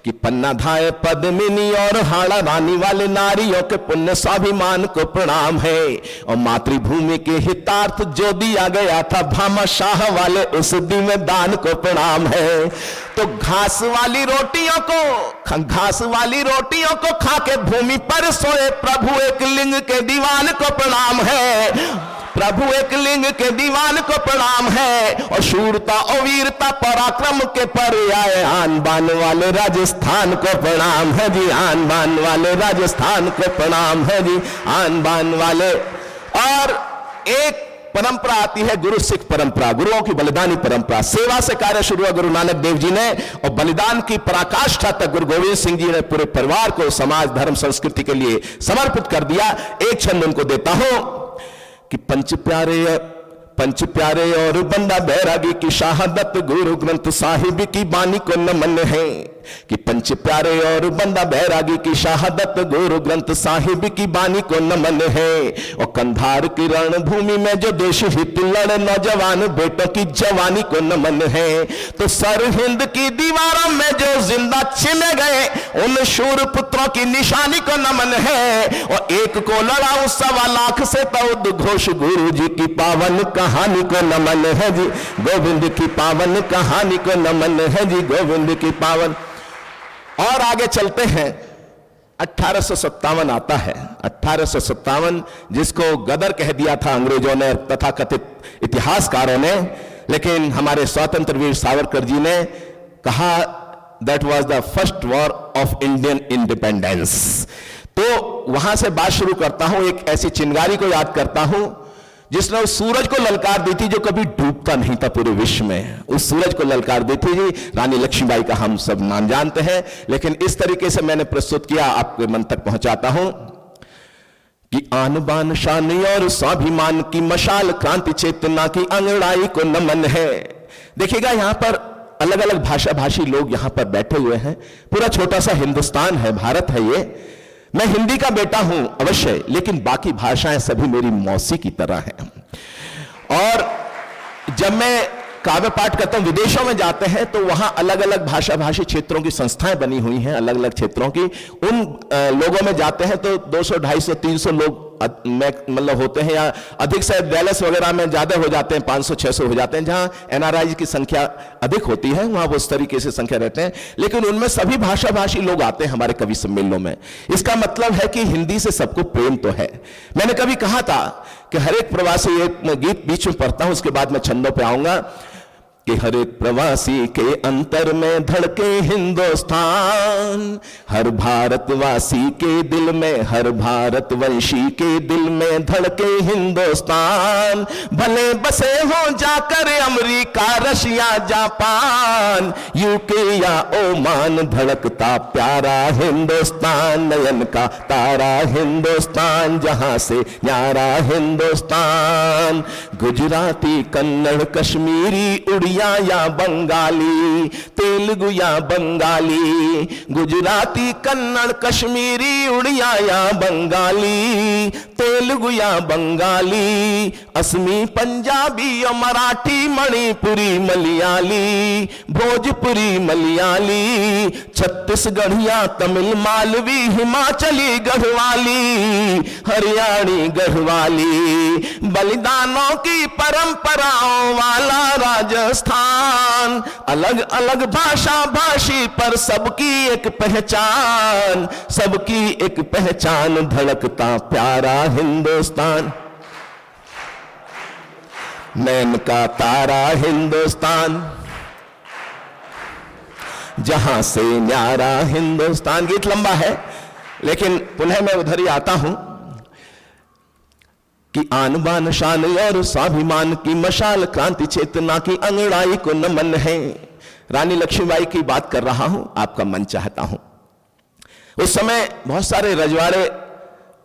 [SPEAKER 5] कि पन्ना धाय पद्मिनी और हाड़ा रानी वाले नारियों के पुण्य स्वाभिमान को प्रणाम है। और मातृभूमि के हितार्थ जो दिया गया था भामा शाह वाले उस दिव्य दान को प्रणाम है। तो घास वाली रोटियों को खा के भूमि पर सोए प्रभु एक लिंग के दीवान को प्रणाम है। प्रभु एक लिंग के दीवान को प्रणाम है, और शूरता और वीरता पराक्रम के पर्याय आन बान वाले राजस्थान को प्रणाम है जी, आन बान वाले राजस्थान को प्रणाम है जी, आन बान वाले। और एक परंपरा आती है गुरु सिख परंपरा, गुरुओं की बलिदानी परंपरा। सेवा से कार्य शुरू हुआ गुरु नानक देव जी ने, और बलिदान की पराकाष्ठा तक गुरु गोविंद सिंह जी ने पूरे परिवार को समाज धर्म संस्कृति के लिए समर्पित कर दिया। एक छंद उनको देता हूं कि पंच प्यारे और बंदा बैरागी की शहादत गुरु ग्रंथ साहिब की बानी को नमन है, कि पंच प्यारे और बंदा बैरागी की शहादत गुरु ग्रंथ साहिब की बानी को नमन है। और कंधार की रणभूमि में जो देश हित लड़ नौजवान बेटों की जवानी को नमन है। तो सरहिंद की दीवारों में जो जिंदा छिने गए उन शूर पुत्रों की निशानी को नमन है। और एक को लड़ाऊं 1.25 लाख से तो उद्घोष गुरु जी की पावन कहानी को नमन है जी, गोविंद की पावन कहानी को नमन है जी, गोविंद की पावन। और आगे चलते हैं, 1857 आता है। 1857 जिसको गदर कह दिया था अंग्रेजों ने, तथाकथित इतिहासकारों ने, लेकिन हमारे स्वतंत्र वीर सावरकर जी ने कहा that was the first war of Indian independence. तो वहां से बात शुरू करता हूं, एक ऐसी चिंगारी को याद करता हूं जिसने उस सूरज को ललकार दी थी जो कभी डूबता नहीं था पूरे विश्व में। उस सूरज को ललकार दी थी जी रानी लक्ष्मीबाई का हम सब नाम जानते हैं, लेकिन इस तरीके से मैंने प्रस्तुत किया, आपके मन तक पहुंचाता हूं कि आन बान शान और स्वाभिमान की मशाल क्रांति चेतना की अंगड़ाई को नमन है। देखिएगा यहां पर अलग अलग भाषा भाषी लोग यहां पर बैठे हुए हैं, पूरा छोटा सा हिंदुस्तान है, भारत है ये। मैं हिंदी का बेटा हूं अवश्य, लेकिन बाकी भाषाएं सभी मेरी मौसी की तरह हैं। और जब मैं काव्य पाठ करता हूं, विदेशों में जाते हैं तो वहां अलग अलग भाषा भाषी क्षेत्रों की संस्थाएं बनी हुई हैं, अलग अलग क्षेत्रों की। उन लोगों में जाते हैं तो 200, 250, 300 लोग मतलब होते हैं, या अधिक से डैलस वगैरह में ज्यादा हो जाते हैं, 500, 600 हो जाते हैं। जहां एनआरआई की संख्या अधिक होती है वहां वो इस तरीके से संख्या रहते हैं, लेकिन उनमें सभी भाषा भाषी लोग आते हैं हमारे कवि सम्मेलनों में। इसका मतलब है कि हिंदी से सबको प्रेम तो है। मैंने कभी कहा था कि हर एक प्रवासी, एक गीत बीच में पढ़ता हूं, उसके बाद मैं छंदों पे आऊंगा, कि हर एक प्रवासी के अंतर में धड़के हिंदुस्तान, हर भारतवासी के दिल में, हर भारतवंशी के दिल में धड़के हिंदुस्तान। भले बसे हो जाकर अमेरिका, रशिया, जापान, यूके या ओमान, धड़कता प्यारा हिंदुस्तान, नयन का तारा हिंदुस्तान, जहां से न्यारा हिंदुस्तान। गुजराती, कन्नड़, कश्मीरी, उड़िया या बंगाली, तेलुगु या बंगाली, गुजराती, कन्नड़, कश्मीरी, उड़िया या बंगाली, तेलुगु या बंगाली, असमी, पंजाबी और मराठी, मणिपुरी, मलयाली, भोजपुरी, मलयाली, छत्तीसगढ़िया, तमिल, मालवी, हिमाचली, गढ़वाली, हरियाणी, गढ़वाली, बलिदानों की परंपराओं वाला राजस्थान। अलग अलग भाषा भाषी पर सबकी एक पहचान, सबकी एक पहचान, धड़कता प्यारा हिंदुस्तान, नैन का तारा हिंदुस्तान, जहां से न्यारा हिंदुस्तान। गीत लंबा है लेकिन पुनः मैं उधर ही आता हूं कि आन बान शान और स्वाभिमान की मशाल क्रांति चेतना की अंगड़ाई को नमन है। रानी लक्ष्मीबाई की बात कर रहा हूं, आपका मन चाहता हूं। उस समय बहुत सारे रजवाड़े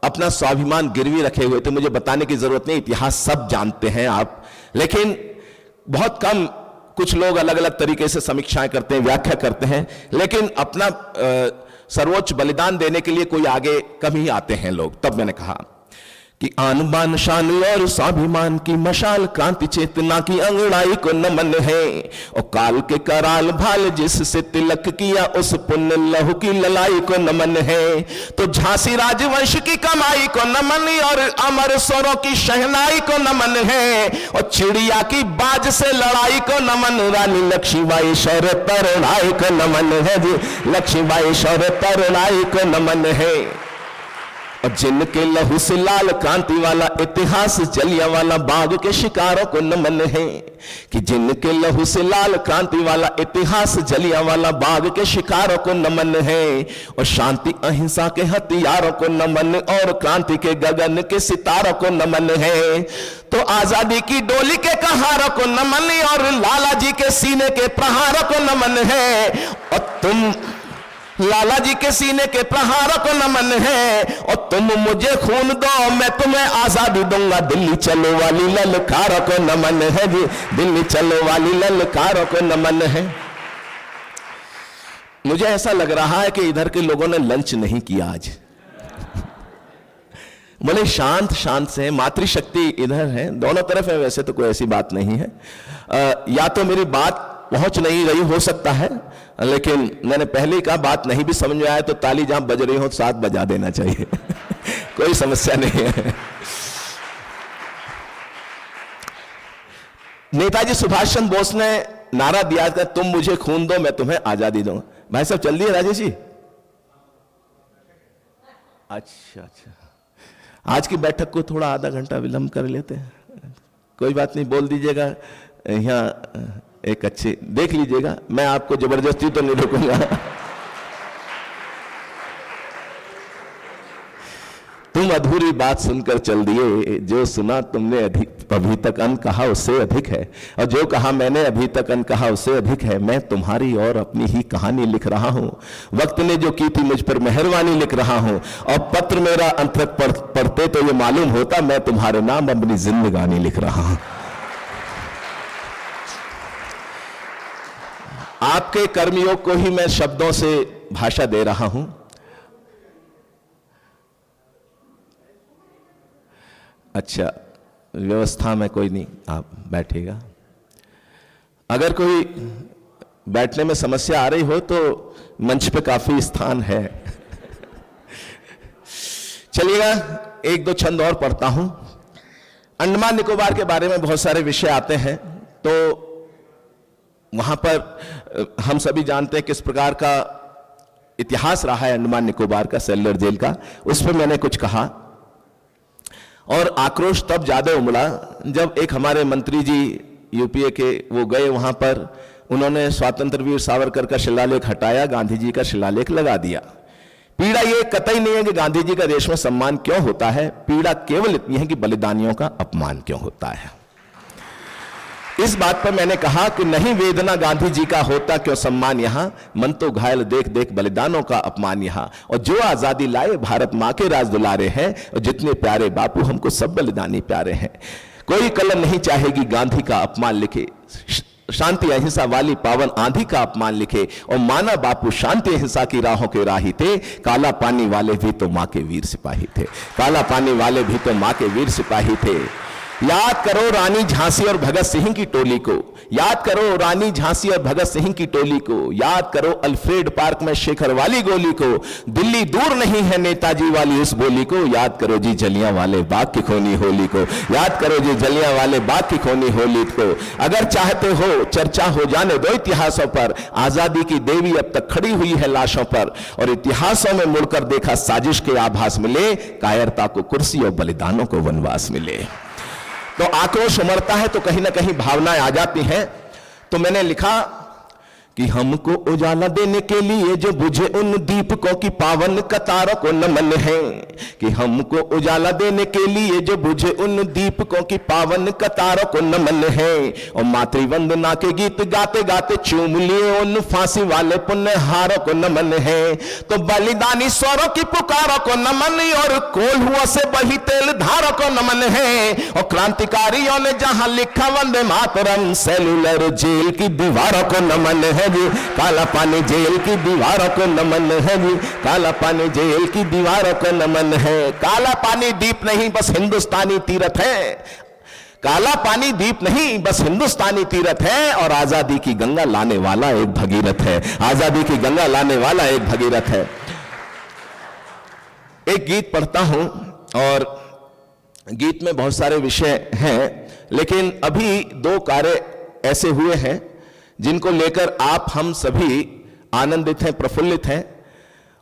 [SPEAKER 5] अपना स्वाभिमान गिरवी रखे हुए थे, मुझे बताने की जरूरत नहीं, इतिहास सब जानते हैं आप, लेकिन बहुत कम कुछ लोग अलग अलग तरीके से समीक्षाएं करते हैं, व्याख्या करते हैं, लेकिन अपना सर्वोच्च बलिदान देने के लिए कोई आगे कम ही आते हैं लोग। तब मैंने कहा कि आन बान शान और स्वाभिमान की मशाल क्रांति चेतना की अंगड़ाई को नमन है। और काल के कराल भाल जिससे तिलक किया उस पुण्य लहू की ललाई को नमन है। तो झांसी राजवंश की कमाई को नमन और अमर स्वरों की शहनाई को नमन है। और चिड़िया की बाज से लड़ाई को नमन, रानी लक्ष्मीबाई शौर्य तरुणाई को नमन है जी, लक्ष्मीबाई शौर्य तरुणाई को नमन है। और जिनके लहू से लाल क्रांति वाला इतिहास जलियांवाला बाग के शिकारों को नमन है, कि जिनके लहू से लाल क्रांति वाला इतिहास जलियांवाला बाग के शिकारों को नमन है, और शांति अहिंसा के हथियारों को नमन, और क्रांति के गगन के सितारों को नमन है। तो आजादी की डोली के कहारों को नमन, और लाला जी के सीने के प्रहारों को नमन है, और तुम लाला जी के सीने के प्रहारों को नमन है, और तुम मुझे खून दो मैं तुम्हें आजादी दूंगा। दिल्ली चलो वाली ललकारों को नमन है जी, दिल्ली चलो वाली ललकारों को नमन है। मुझे ऐसा लग रहा है कि इधर के लोगों ने लंच नहीं किया आज, बोले शांत शांत से। मातृशक्ति इधर है, दोनों तरफ है, वैसे तो कोई ऐसी बात नहीं है। या तो मेरी बात पहुंच नहीं रही हो सकता है, लेकिन मैंने पहले ही कहा बात नहीं भी समझ में आए तो ताली जहां बज रही हो साथ बजा देना चाहिए कोई समस्या नहीं है। नेताजी सुभाष चंद्र बोस ने नारा दिया था, तुम मुझे खून दो मैं तुम्हें आजादी दूंगा। भाई साहब चल दिए राजेश जी? अच्छा, आज की बैठक को थोड़ा आधा घंटा विलंब कर लेते हैं, कोई बात नहीं, बोल दीजिएगा। यहाँ एक अच्छी देख लीजिएगा, मैं आपको जबरदस्ती तो नहीं रोकूंगा। तुम अधूरी बात सुनकर चल दिए, जो सुना तुमने अभी तक अन कहा उससे अधिक है, और जो कहा मैंने अभी तक अन कहा उससे अधिक है। मैं तुम्हारी और अपनी ही कहानी लिख रहा हूं, वक्त ने जो की थी मुझ पर मेहरबानी लिख रहा हूं, और पत्र मेरा अंतरक पढ़ते तो ये मालूम होता मैं तुम्हारे नाम अपनी जिंदगानी लिख रहा हूं। आपके कर्मयोग को ही मैं शब्दों से भाषा दे रहा हूं। अच्छा, व्यवस्था में कोई नहीं, आप बैठिएगा। अगर कोई बैठने में समस्या आ रही हो तो मंच पे काफी स्थान है। चलिएगा, एक दो छंद और पढ़ता हूं। अंडमान निकोबार के बारे में बहुत सारे विषय आते हैं, तो वहां पर हम सभी जानते हैं किस प्रकार का इतिहास रहा है अंडमान निकोबार का, सेलुलर जेल का। उस पर मैंने कुछ कहा, और आक्रोश तब ज्यादा उमड़ा जब एक हमारे मंत्री जी यूपीए के वो गए वहां पर, उन्होंने स्वतंत्र वीर सावरकर का शिलालेख हटाया, गांधी जी का शिलालेख लगा दिया। पीड़ा ये कतई नहीं है कि गांधी जी का देश में सम्मान क्यों होता है, पीड़ा केवल इतनी है कि बलिदानियों का अपमान क्यों होता है। इस बात पर मैंने कहा कि नहीं वेदना गांधी जी का होता क्यों सम्मान यहां, मन तो घायल देख देख बलिदानों का अपमान यहां। और जो आजादी लाए भारत मां के राज दुलारे हैं, और जितने प्यारे बापू हमको सब बलिदानी प्यारे हैं। कोई कलम नहीं चाहेगी गांधी का अपमान लिखे, शांति अहिंसा वाली पावन आंधी का अपमान लिखे, और माना बापू शांति अहिंसा की राहों के राही थे। काला पानी वाले भी तो मां के वीर सिपाही थे, काला पानी वाले भी तो मां के वीर सिपाही थे। याद करो रानी झांसी और भगत सिंह की टोली को, याद करो रानी झांसी और भगत सिंह की टोली को, याद करो अल्फ्रेड पार्क में शेखर वाली गोली को, दिल्ली दूर नहीं है नेताजी वाली उस बोली को, याद करो जी जलियांवाले बाग की खोनी होली को, याद करो जी जलियांवाले बाग की खोनी होली को। अगर चाहते हो चर्चा हो जाने दो इतिहासों पर, आजादी की देवी अब तक खड़ी हुई है लाशों पर, और इतिहासों में मुड़कर देखा साजिश के आभास मिले, कायरता को कुर्सी और बलिदानों को वनवास मिले। तो आक्रोश उमड़ता है तो कहीं ना कहीं भावनाएं आ जाती हैं। तो मैंने लिखा कि हमको उजाला देने के लिए जो बुझे उन दीपकों की पावन कतारों को नमन है, कि हमको उजाला देने के लिए जो बुझे उन दीपकों की पावन कतारों को नमन है। और मातृवंदना के गीत गाते गाते चूम लिए उन फांसी वाले पुण्यहारों को नमन है। तो बलिदानी स्वरों की पुकारों को नमन, और कोल्हुओं से बही तेल धारों को नमन है। और क्रांतिकारियों ने जहां लिखा वंदे मातरम, सेलुलर जेल की दीवारों को नमन है जी, काला पानी जेल की दीवारों को नमन है जी, काला पानी जेल की दीवारों को नमन है। काला पानी द्वीप नहीं बस हिंदुस्तानी तीरथ है, काला पानी द्वीप नहीं बस हिंदुस्तानी तीरथ है, और आजादी की गंगा लाने वाला एक भगीरथ है, आजादी की गंगा लाने वाला एक भगीरथ है। एक गीत पढ़ता हूं, और गीत में बहुत सारे विषय हैं, लेकिन अभी दो कार्य ऐसे हुए हैं जिनको लेकर आप हम सभी आनंदित हैं, प्रफुल्लित हैं।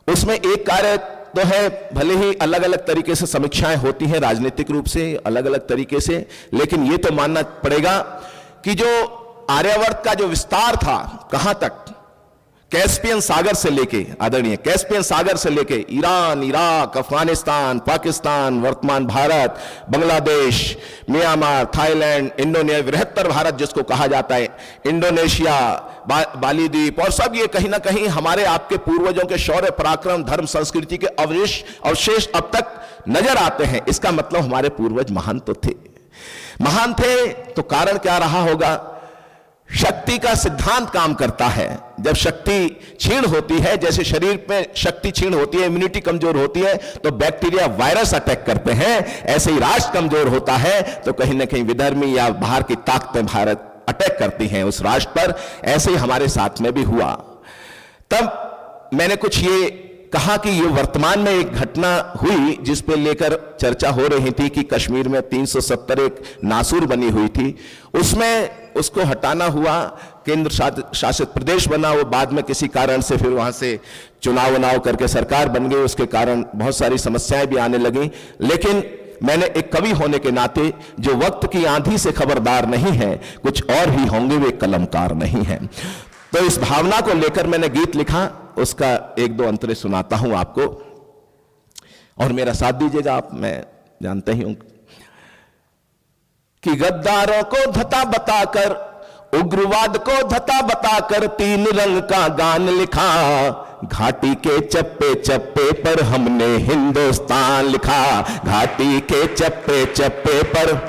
[SPEAKER 5] उसमें एक कार्य तो है, भले ही अलग अलग तरीके से समीक्षाएं होती हैं राजनीतिक रूप से अलग अलग तरीके से, लेकिन ये तो मानना पड़ेगा कि जो आर्यावर्त का जो विस्तार था, कहां तक, कैस्पियन सागर से लेके, आदरणीय, कैस्पियन सागर से लेके ईरान, इराक, अफगानिस्तान, पाकिस्तान, वर्तमान Bharat, Bangladesh, Myanmar, Thailand, Indonesia, बृहत्तर भारत जिसको कहा जाता है, इंडोनेशिया, बाली द्वीप, और सब ये कहीं ना कहीं हमारे आपके पूर्वजों के शौर्य, पराक्रम, धर्म, संस्कृति के अवशेष अब तक नजर आते हैं। इसका मतलब हमारे पूर्वज महान तो थे। महान थे तो कारण क्या रहा होगा? शक्ति का सिद्धांत काम करता है। जब शक्ति क्षीण होती है, जैसे शरीर में शक्ति क्षीण होती है, इम्यूनिटी कमजोर होती है, तो बैक्टीरिया, वायरस अटैक करते हैं। ऐसे ही राष्ट्र कमजोर होता है तो कहीं ना कहीं विधर्मी या बाहर की ताकतें भारत अटैक करती हैं उस राष्ट्र पर। ऐसे ही हमारे साथ में भी हुआ। तब मैंने कुछ ये कहा कि ये वर्तमान में एक घटना हुई जिस पे लेकर चर्चा हो रही थी कि कश्मीर में 370 एक नासूर बनी हुई थी, उसमें उसको हटाना हुआ, केंद्र शासित प्रदेश बना, वो बाद में किसी कारण से फिर वहां से चुनाव करके सरकार बन गई, उसके कारण बहुत सारी समस्याएं भी आने लगी। लेकिन मैंने एक कवि होने के नाते, जो वक्त की आंधी से खबरदार नहीं है, कुछ और ही होंगे वे कलमकार नहीं है, तो इस भावना को लेकर मैंने गीत लिखा। उसका एक दो अंतरे सुनाता हूं आपको और मेरा साथ दीजिएगा आप। मैं जानते ही हूं कि गद्दारों को धता बताकर, उग्रवाद को धता बताकर 3 रंग का गान लिखा। घाटी के चप्पे चप्पे पर हमने हिंदुस्तान लिखा। घाटी के चप्पे चप्पे पर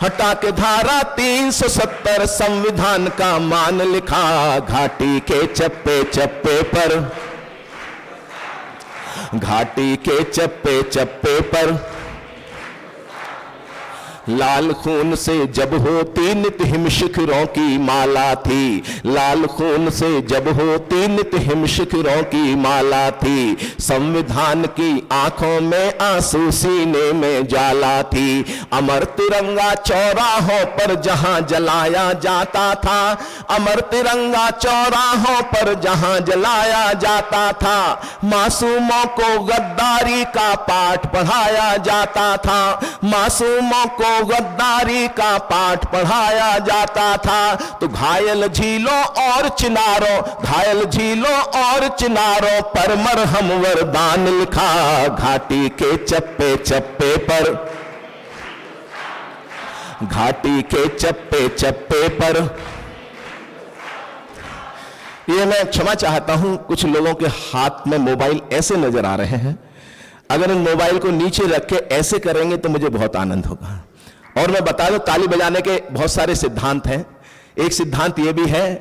[SPEAKER 5] हटा के धारा 370 संविधान का मान लिखा। घाटी के चप्पे चप्पे पर, घाटी के चप्पे चप्पे पर लाल खून से जब होती नित हिम शिखरों की माला थी। लाल खून से जब होती नित हिम शिखरों की माला थी। संविधान की आंखों में आंसू, सीने में जाला थी। अमर तिरंगा चौराहों पर जहां जलाया जाता था। अमर तिरंगा चौराहों पर जहां जलाया जाता था। मासूमों को गद्दारी का पाठ पढ़ाया जाता था। मासूमों को गद्दारी का पाठ पढ़ाया जाता था। तो घायल झीलों और चिनारों, घायल झीलों और चिनारों पर मरहम वरदान लिखा। घाटी के चप्पे चप्पे पर, घाटी के चप्पे चप्पे पर। ये मैं क्षमा चाहता हूं, कुछ लोगों के हाथ में मोबाइल ऐसे नजर आ रहे हैं। अगर इन मोबाइल को नीचे रख के ऐसे करेंगे तो मुझे बहुत आनंद होगा। और मैं बता दूं, ताली बजाने के बहुत सारे सिद्धांत हैं। एक सिद्धांत यह भी है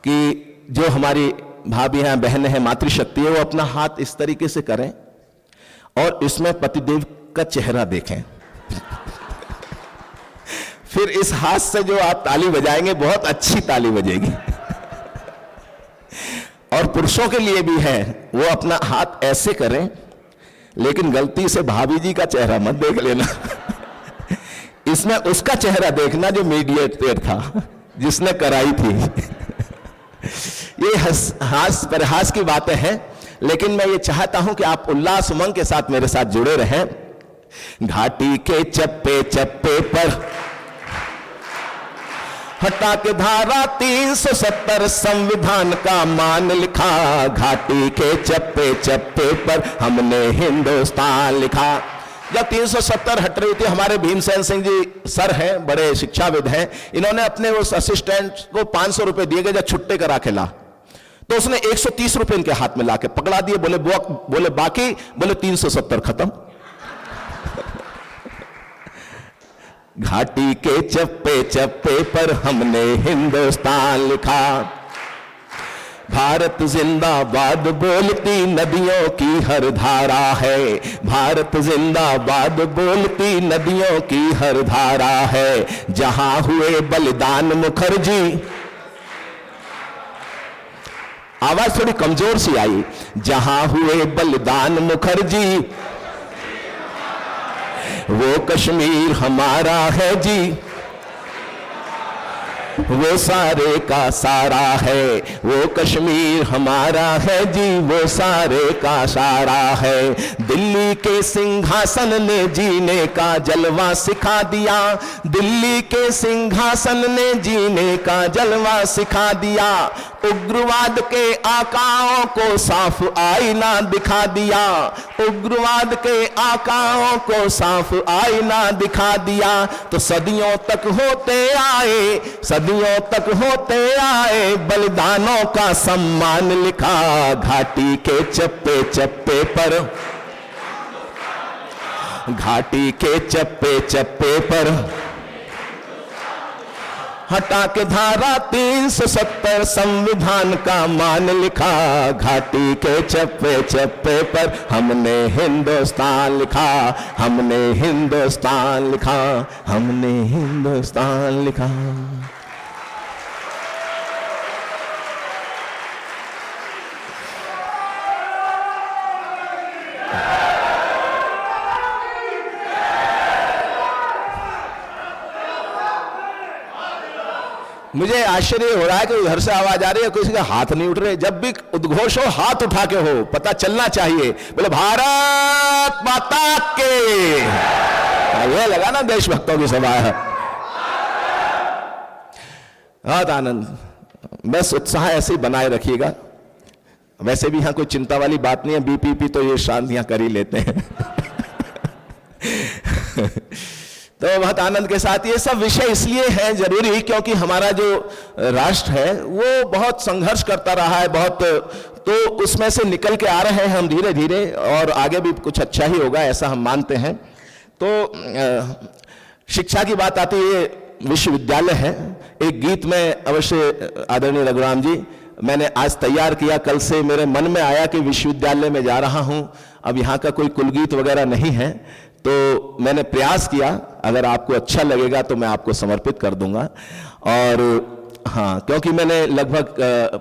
[SPEAKER 5] कि जो हमारी भाभी हैं, बहनें हैं, मातृशक्ति है, वो अपना हाथ इस तरीके से करें और इसमें पतिदेव का चेहरा देखें। फिर इस हाथ से जो आप ताली बजाएंगे, बहुत अच्छी ताली बजेगी। और पुरुषों के लिए भी है, वो अपना हाथ ऐसे करें, लेकिन गलती से भाभी जी का चेहरा मत देख लेना। इसमें उसका चेहरा देखना जो मीडिएटर था, जिसने कराई थी। ये हास परिहास की बातें हैं, लेकिन मैं ये चाहता हूं कि आप उल्लास उमंग के साथ मेरे साथ जुड़े रहें। घाटी के चप्पे चप्पे पर हटा के धारा 370 संविधान का मान लिखा। घाटी के चप्पे चप्पे पर हमने हिंदुस्तान लिखा। जब 370 हट रही थी, हमारे भीमसेन सिंह जी सर हैं, बड़े शिक्षाविद हैं, इन्होंने अपने उस असिस्टेंट को 500 रुपए दिए गए, जब छुट्टे करा के ला, तो उसने 130 रुपए इनके हाथ में लाके पकड़ा दिए। बोले बाकी, बोले 370 खत्म। घाटी के चप्पे चप्पे पर हमने हिंदुस्तान लिखा। भारत जिंदाबाद बोलती नदियों की हर धारा है। भारत जिंदाबाद बोलती नदियों की हर धारा है। जहां हुए बलिदान मुखर्जी, आवाज थोड़ी कमजोर सी आई, जहां हुए बलिदान मुखर्जी, वो कश्मीर हमारा है जी। वो सारे का सारा है, वो कश्मीर हमारा है जी, वो सारे का सारा है। दिल्ली के सिंहासन ने जीने का जलवा सिखा दिया, दिल्ली के सिंहासन ने जीने का जलवा सिखा दिया। उग्रवाद के आकाओं को साफ आईना दिखा दिया, उग्रवाद के आकाओं को साफ आईना दिखा दिया। तो सदियों तक होते आए, सदियों तक होते आए बलिदानों का सम्मान लिखा घाटी के चप्पे चप्पे पर, घाटी के चप्पे चप्पे पर। हटा के धारा 370 संविधान का मान लिखा घाटी के चप्पे चप्पे पर। हमने हिंदुस्तान लिखा, हमने हिंदुस्तान लिखा, हमने हिंदुस्तान लिखा। मुझे आश्चर्य हो रहा है कि घर से आवाज आ रही है, किसी का हाथ नहीं उठ रहे। जब भी उद्घोष हो हाथ उठा के हो, पता चलना चाहिए। बोले भारत माता के, ये लगा ना देशभक्तों की सभा है। बहुत आनंद, बस उत्साह ऐसे ही बनाए रखिएगा। वैसे भी यहां कोई चिंता वाली बात नहीं है, बीपीपी तो ये शांत यहां कर ही लेते हैं। तो बहुत आनंद के साथ ये सब विषय इसलिए है जरूरी क्योंकि हमारा जो राष्ट्र है वो बहुत संघर्ष करता रहा है, बहुत, तो उसमें से निकल के आ रहे हैं हम धीरे धीरे, और आगे भी कुछ अच्छा ही होगा ऐसा हम मानते हैं। तो शिक्षा की बात आती है, विश्वविद्यालय है। एक गीत में अवश्य आदरणीय रघुराम जी, मैंने आज तैयार किया, कल से मेरे मन में आया कि विश्वविद्यालय में जा रहा हूं, अब यहाँ का कोई कुलगीत वगैरह नहीं है, तो मैंने प्रयास किया, अगर आपको अच्छा लगेगा तो मैं आपको समर्पित कर दूंगा। और हाँ, क्योंकि मैंने लगभग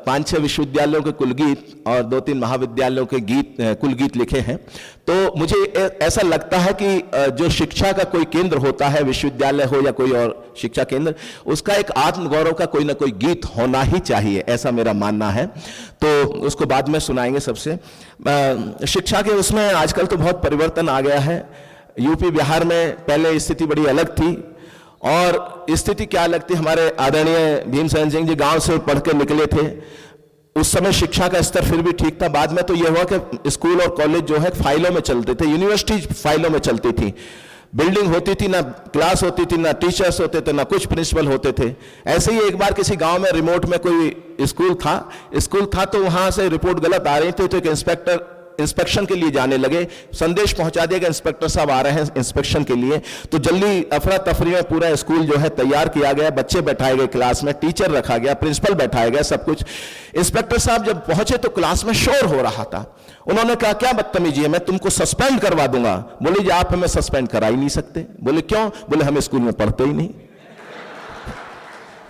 [SPEAKER 5] 5-6 विश्वविद्यालयों के कुलगीत और 2-3 महाविद्यालयों के गीत कुलगीत लिखे हैं, तो मुझे ऐसा लगता है कि जो शिक्षा का कोई केंद्र होता है, विश्वविद्यालय हो या कोई और शिक्षा केंद्र, उसका एक आत्मगौरव का कोई ना कोई गीत होना ही चाहिए, ऐसा मेरा मानना है। तो उसको बाद में सुनाएंगे सबसे। शिक्षा के उसमें आजकल तो बहुत परिवर्तन आ गया है। यूपी बिहार में पहले स्थिति बड़ी अलग थी, और स्थिति क्या अलग थी, हमारे आदरणीय भीमसेन सिंह जी गांव से पढ़ के निकले थे, उस समय शिक्षा का स्तर फिर भी ठीक था। बाद में तो यह हुआ कि स्कूल और कॉलेज जो है फाइलों में चलते थे, यूनिवर्सिटी फाइलों में चलती थी, बिल्डिंग होती थी, ना क्लास होती थी, ना टीचर्स होते थे, ना कुछ प्रिंसिपल होते थे। ऐसे ही एक बार किसी गांव में रिमोट में कोई स्कूल था तो वहां से रिपोर्ट गलत आ रही थी, तो एक इंस्पेक्शन के लिए जाने लगे, संदेश पहुंचा दिया कि इंस्पेक्टर साहब आ रहे हैं इंस्पेक्शन के लिए। तो जल्दी अफरा तफरी में पूरा स्कूल जो है तैयार किया गया, बच्चे बैठाए गए क्लास में, टीचर रखा गया, प्रिंसिपल बैठाया गया, सब कुछ। इंस्पेक्टर साहब जब पहुंचे तो क्लास में शोर हो रहा था। उन्होंने कहा, क्या बदतमीजी है, मैं तुमको सस्पेंड करवा दूंगा। बोले जी आप हमें सस्पेंड करा ही नहीं सकते। बोले क्यों? बोले हम स्कूल में पढ़ते ही नहीं।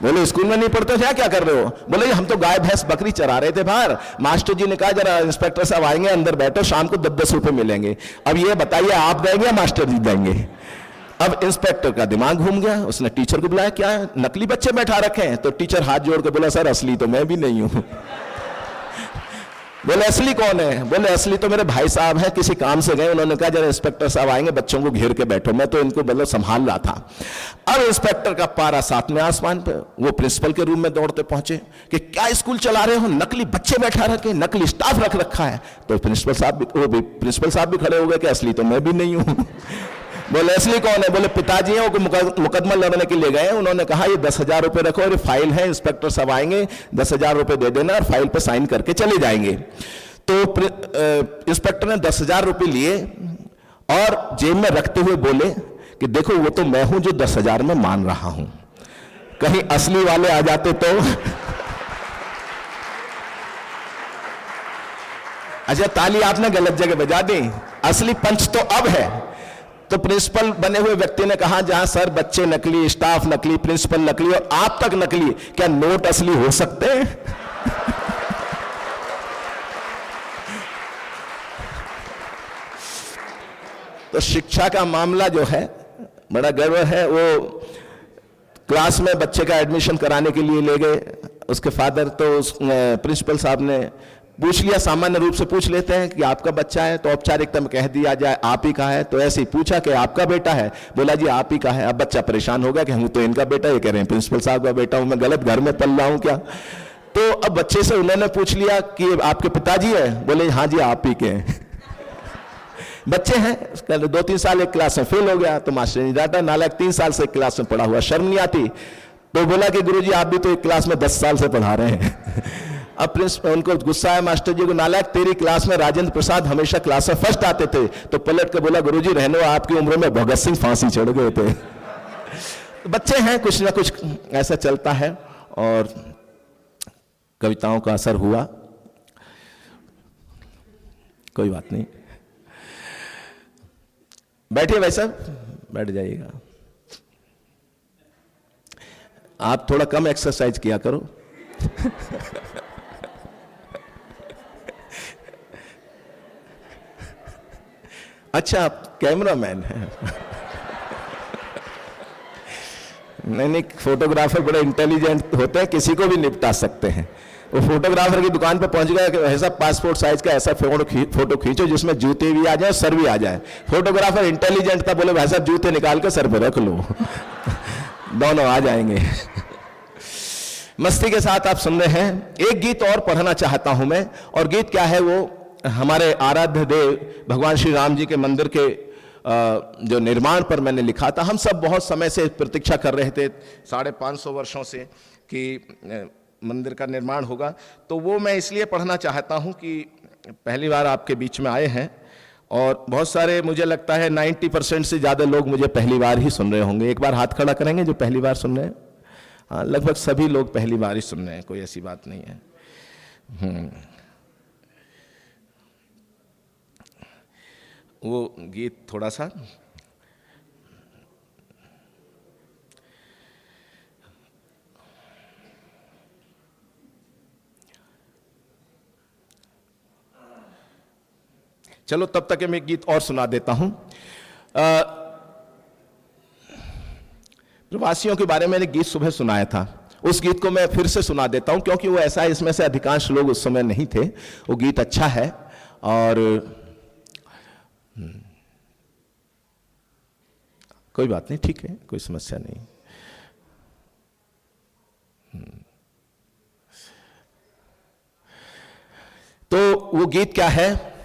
[SPEAKER 5] बोले स्कूल में नहीं पढ़ते थे, क्या कर रहे हो? बोले हम तो गाय भैंस बकरी चरा रहे थे बाहर। मास्टर जी ने कहा जरा इंस्पेक्टर साहब आएंगे, अंदर बैठो, शाम को 10-10 रुपए मिलेंगे। अब ये बताइए आप देंगे या मास्टर जी देंगे? अब इंस्पेक्टर का दिमाग घूम गया, उसने टीचर को बुलाया, क्या नकली बच्चे बैठा रखे हैं? तो टीचर हाथ जोड़ के बोला, सर असली तो मैं भी नहीं हूं। बोले असली कौन है? बोले असली तो मेरे भाई साहब हैं, किसी काम से गए, उन्होंने कहा जरा इंस्पेक्टर साहब आएंगे, बच्चों को घेर के बैठो। मैं तो इनको मतलब संभाल रहा था। अब इंस्पेक्टर का पारा 7वें आसमान पे, वो प्रिंसिपल के रूम में दौड़ते पहुंचे कि क्या स्कूल चला रहे हो, नकली बच्चे बैठा रखे, नकली स्टाफ रख रखा है। तो प्रिंसिपल साहब भी खड़े हो गए कि असली तो मैं भी नहीं हूं। बोले असली कौन है? बोले पिताजी हैं, वो मुकदमा लड़ने के लिए गए, उन्होंने कहा ये 10,000 रुपए रखो और ये फाइल है, इंस्पेक्टर साहब आएंगे, 10,000 रुपए दे देना और फाइल पे साइन करके चले जाएंगे। तो इंस्पेक्टर ने 10,000 रुपए लिए और जेब में रखते हुए बोले कि देखो वो तो मैं हूं जो 10,000 में मान रहा हूं, कहीं असली वाले आ जाते तो। अच्छा ताली आपने गलत जगह बजा दी, असली पंच तो अब है। तो प्रिंसिपल बने हुए व्यक्ति ने कहा, जहां सर बच्चे नकली, स्टाफ नकली, प्रिंसिपल नकली और आप तक नकली, क्या नोट असली हो सकते हैं? तो शिक्षा का मामला जो है बड़ा गर्व है। वो क्लास में बच्चे का एडमिशन कराने के लिए ले गए, उसके फादर, तो उस प्रिंसिपल साहब ने पूछ लिया, सामान्य रूप से पूछ लेते हैं कि आपका बच्चा है, तो औपचारिकता में कह दिया जाए आप ही का है। तो ऐसे ही पूछा कि आपका बेटा है, बोला जी आप ही का है। अब बच्चा परेशान हो गया कि हम तो इनका बेटा, ये कह रहे हैं प्रिंसिपल साहब का बेटा हूं, मैं गलत घर में पल रहा हूं क्या। तो अब बच्चे से उन्होंने पूछ लिया कि आपके पिताजी है, बोले हाँ जी आप ही के हैं। बच्चे हैं, 2-3 साल एक क्लास में फेल हो गया, तो मास्टर ने डांटा, नालायक 3 साल से एक क्लास में पढ़ा हुआ, शर्म नहीं आती। तो बोला कि गुरुजी आप भी तो एक क्लास में 10 साल से पढ़ा रहे हैं। अब प्रिंसिपल, उनको गुस्सा है मास्टर जी को, नालायक तेरी क्लास में राजेंद्र प्रसाद हमेशा क्लास में फर्स्ट आते थे। तो पलट के बोला गुरुजी रहने, आपकी उम्र में भगत सिंह फांसी चढ़ गए थे। बच्चे हैं, कुछ ना कुछ ऐसा चलता है, और कविताओं का असर हुआ, कोई बात नहीं। बैठिए भाई साहब, बैठ जाइएगा। आप थोड़ा कम एक्सरसाइज किया करो। अच्छा आप कैमरामैन हैं। नहीं, फोटोग्राफर बड़े इंटेलिजेंट होते हैं, किसी को भी निपटा सकते हैं। वो फोटोग्राफर की दुकान पे पहुंच गया कि ऐसा पासपोर्ट साइज का ऐसा फोटो खींचो जिसमें जूते भी आ जाए, सर भी आ जाए। फोटोग्राफर इंटेलिजेंट था, बोले भाई साहब जूते निकाल के सर पे रख लो। दोनों आ जाएंगे। मस्ती के साथ आप सुन रहे हैं। एक गीत और पढ़ना चाहता हूं मैं, और गीत क्या है, वो हमारे आराध्य देव भगवान श्री राम जी के मंदिर के जो निर्माण पर मैंने लिखा था। हम सब बहुत समय से प्रतीक्षा कर रहे थे, 550 वर्षों से, कि मंदिर का निर्माण होगा। तो वो मैं इसलिए पढ़ना चाहता हूं कि पहली बार आपके बीच में आए हैं, और बहुत सारे, मुझे लगता है 90% से ज़्यादा लोग मुझे पहली बार ही सुन रहे होंगे। एक बार हाथ खड़ा करेंगे जो पहली बार सुन रहे हैं। हाँ, लगभग सभी लोग पहली बार ही सुन रहे हैं, कोई ऐसी बात नहीं है। वो गीत थोड़ा सा चलो, तब तक मैं एक गीत और सुना देता हूं। प्रवासियों के बारे में मैंने गीत सुबह सुनाया था, उस गीत को मैं फिर से सुना देता हूं, क्योंकि वो ऐसा है, इसमें से अधिकांश लोग उस समय नहीं थे। वो गीत अच्छा है, और कोई बात नहीं, ठीक है, कोई समस्या नहीं। तो वो गीत क्या है,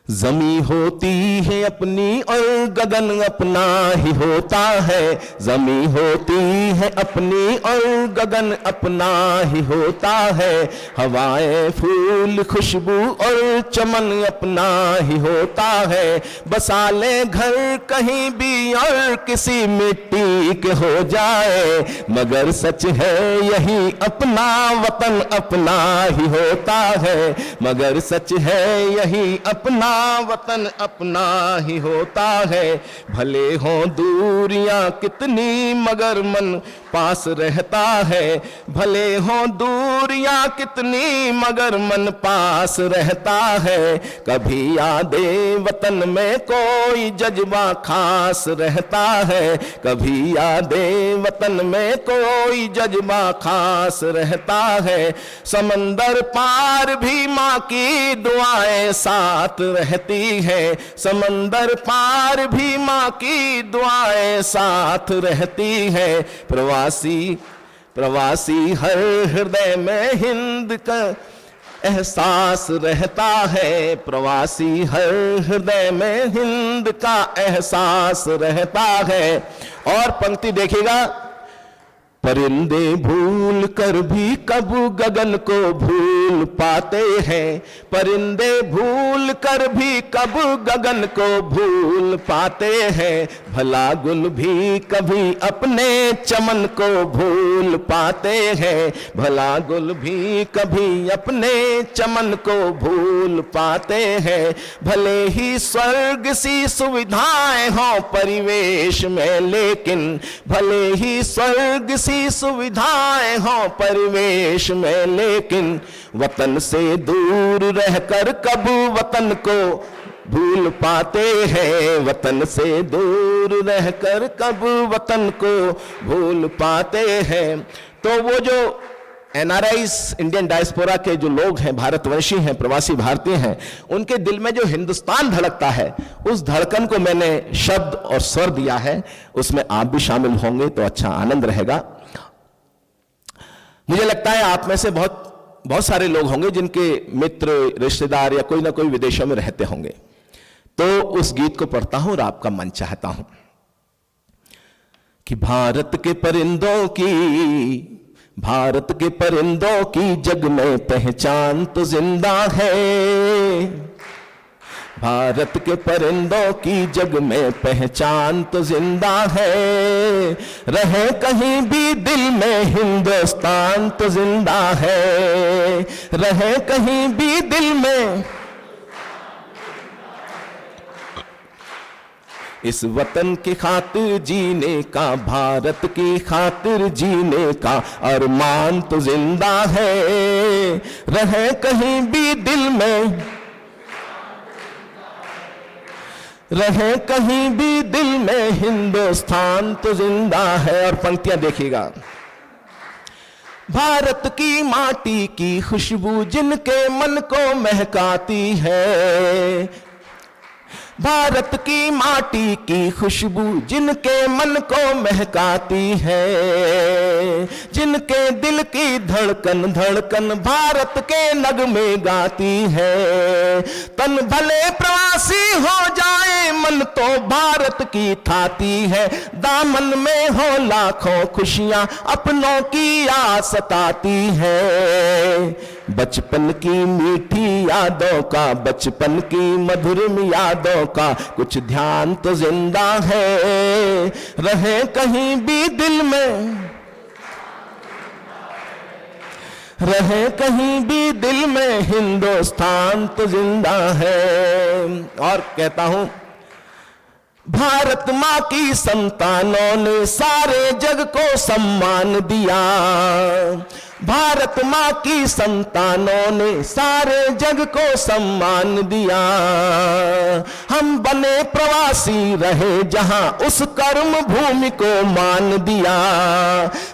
[SPEAKER 5] ज़मीं होती है अपनी और गगन अपना ही होता है। ज़मीं होती है अपनी और गगन अपना ही होता है। हवाएं, फूल, खुशबू और चमन अपना ही होता है। बसा ले घर कहीं भी और किसी मिट्टी के हो जाए, मगर सच है यही अपना वतन अपना ही होता है। मगर सच है यही अपना वतन अपना ही होता है। भले हो दूरियां कितनी मगर मन पास रहता है। भले हो दूरियां कितनी मगर मन पास रहता है। कभी यादें वतन में कोई जज्बा खास रहता है। कभी यादें वतन में कोई जज्बा खास रहता है। समंदर पार भी माँ की दुआएं साथ रहती है। समंदर पार भी माँ की दुआएं साथ रहती है। प्रवासी हर हृदय में हिंद का एहसास रहता है। प्रवासी हर हृदय में हिंद का एहसास रहता है। और पंक्ति देखिएगा, परिंदे भूल कर भी कब गगन को भूल पाते हैं। परिंदे भूल कर भी कब गगन को भूल पाते हैं। भला गुल भी कभी अपने चमन को भूल पाते हैं। भला गुल भी कभी अपने चमन को भूल पाते हैं। भले ही स्वर्ग सी सुविधाएं हों परिवेश में, लेकिन भले ही स्वर्ग सुविधाएं हों परिवेश में, लेकिन वतन से दूर रहकर कब वतन को भूल पाते हैं वतन से दूर रहकर कब वतन को भूल पाते हैं। तो वो जो NRIs, इंडियन डायस्पोरा के जो लोग हैं, भारतवंशी हैं, प्रवासी भारतीय हैं, उनके दिल में जो हिंदुस्तान धड़कता है, उस धड़कन को मैंने शब्द और स्वर दिया है। उसमें आप भी शामिल होंगे तो अच्छा आनंद रहेगा। मुझे लगता है आप में से बहुत सारे लोग होंगे जिनके मित्र, रिश्तेदार या कोई ना कोई विदेशों में रहते होंगे। तो उस गीत को पढ़ता हूं और आपका मन चाहता हूं कि भारत के परिंदों की जग में पहचान तो जिंदा है। भारत के परिंदों की जग में पहचान तो जिंदा है। रहे कहीं भी दिल में हिंदुस्तान तो जिंदा है। रहे कहीं भी दिल में इस वतन की खातिर जीने का, भारत की खातिर जीने का अरमान तो जिंदा है। रहे कहीं भी दिल में, रहे कहीं भी दिल में हिंदुस्तान तो जिंदा है। और पंक्तियां देखिएगा। भारत की माटी की खुशबू जिनके मन को महकाती है। भारत की माटी की खुशबू जिनके मन को महकाती है। जिनके दिल की धड़कन धड़कन भारत के नगमे गाती है। तन भले प्रवासी हो जाए मन तो भारत की थाती है। दामन में हो लाखों खुशियां अपनों की आस सताती है। बचपन की मीठी यादों का, बचपन की मधुर यादों का कुछ ध्यान तो जिंदा है। रहे कहीं भी दिल में, रहे कहीं भी दिल में हिंदुस्तान तो जिंदा है। और कहता हूं, भारत मां की संतानों ने सारे जग को सम्मान दिया। भारत मां की संतानों ने सारे जग को सम्मान दिया। हम बने प्रवासी रहे जहां उस कर्म भूमि को मान दिया।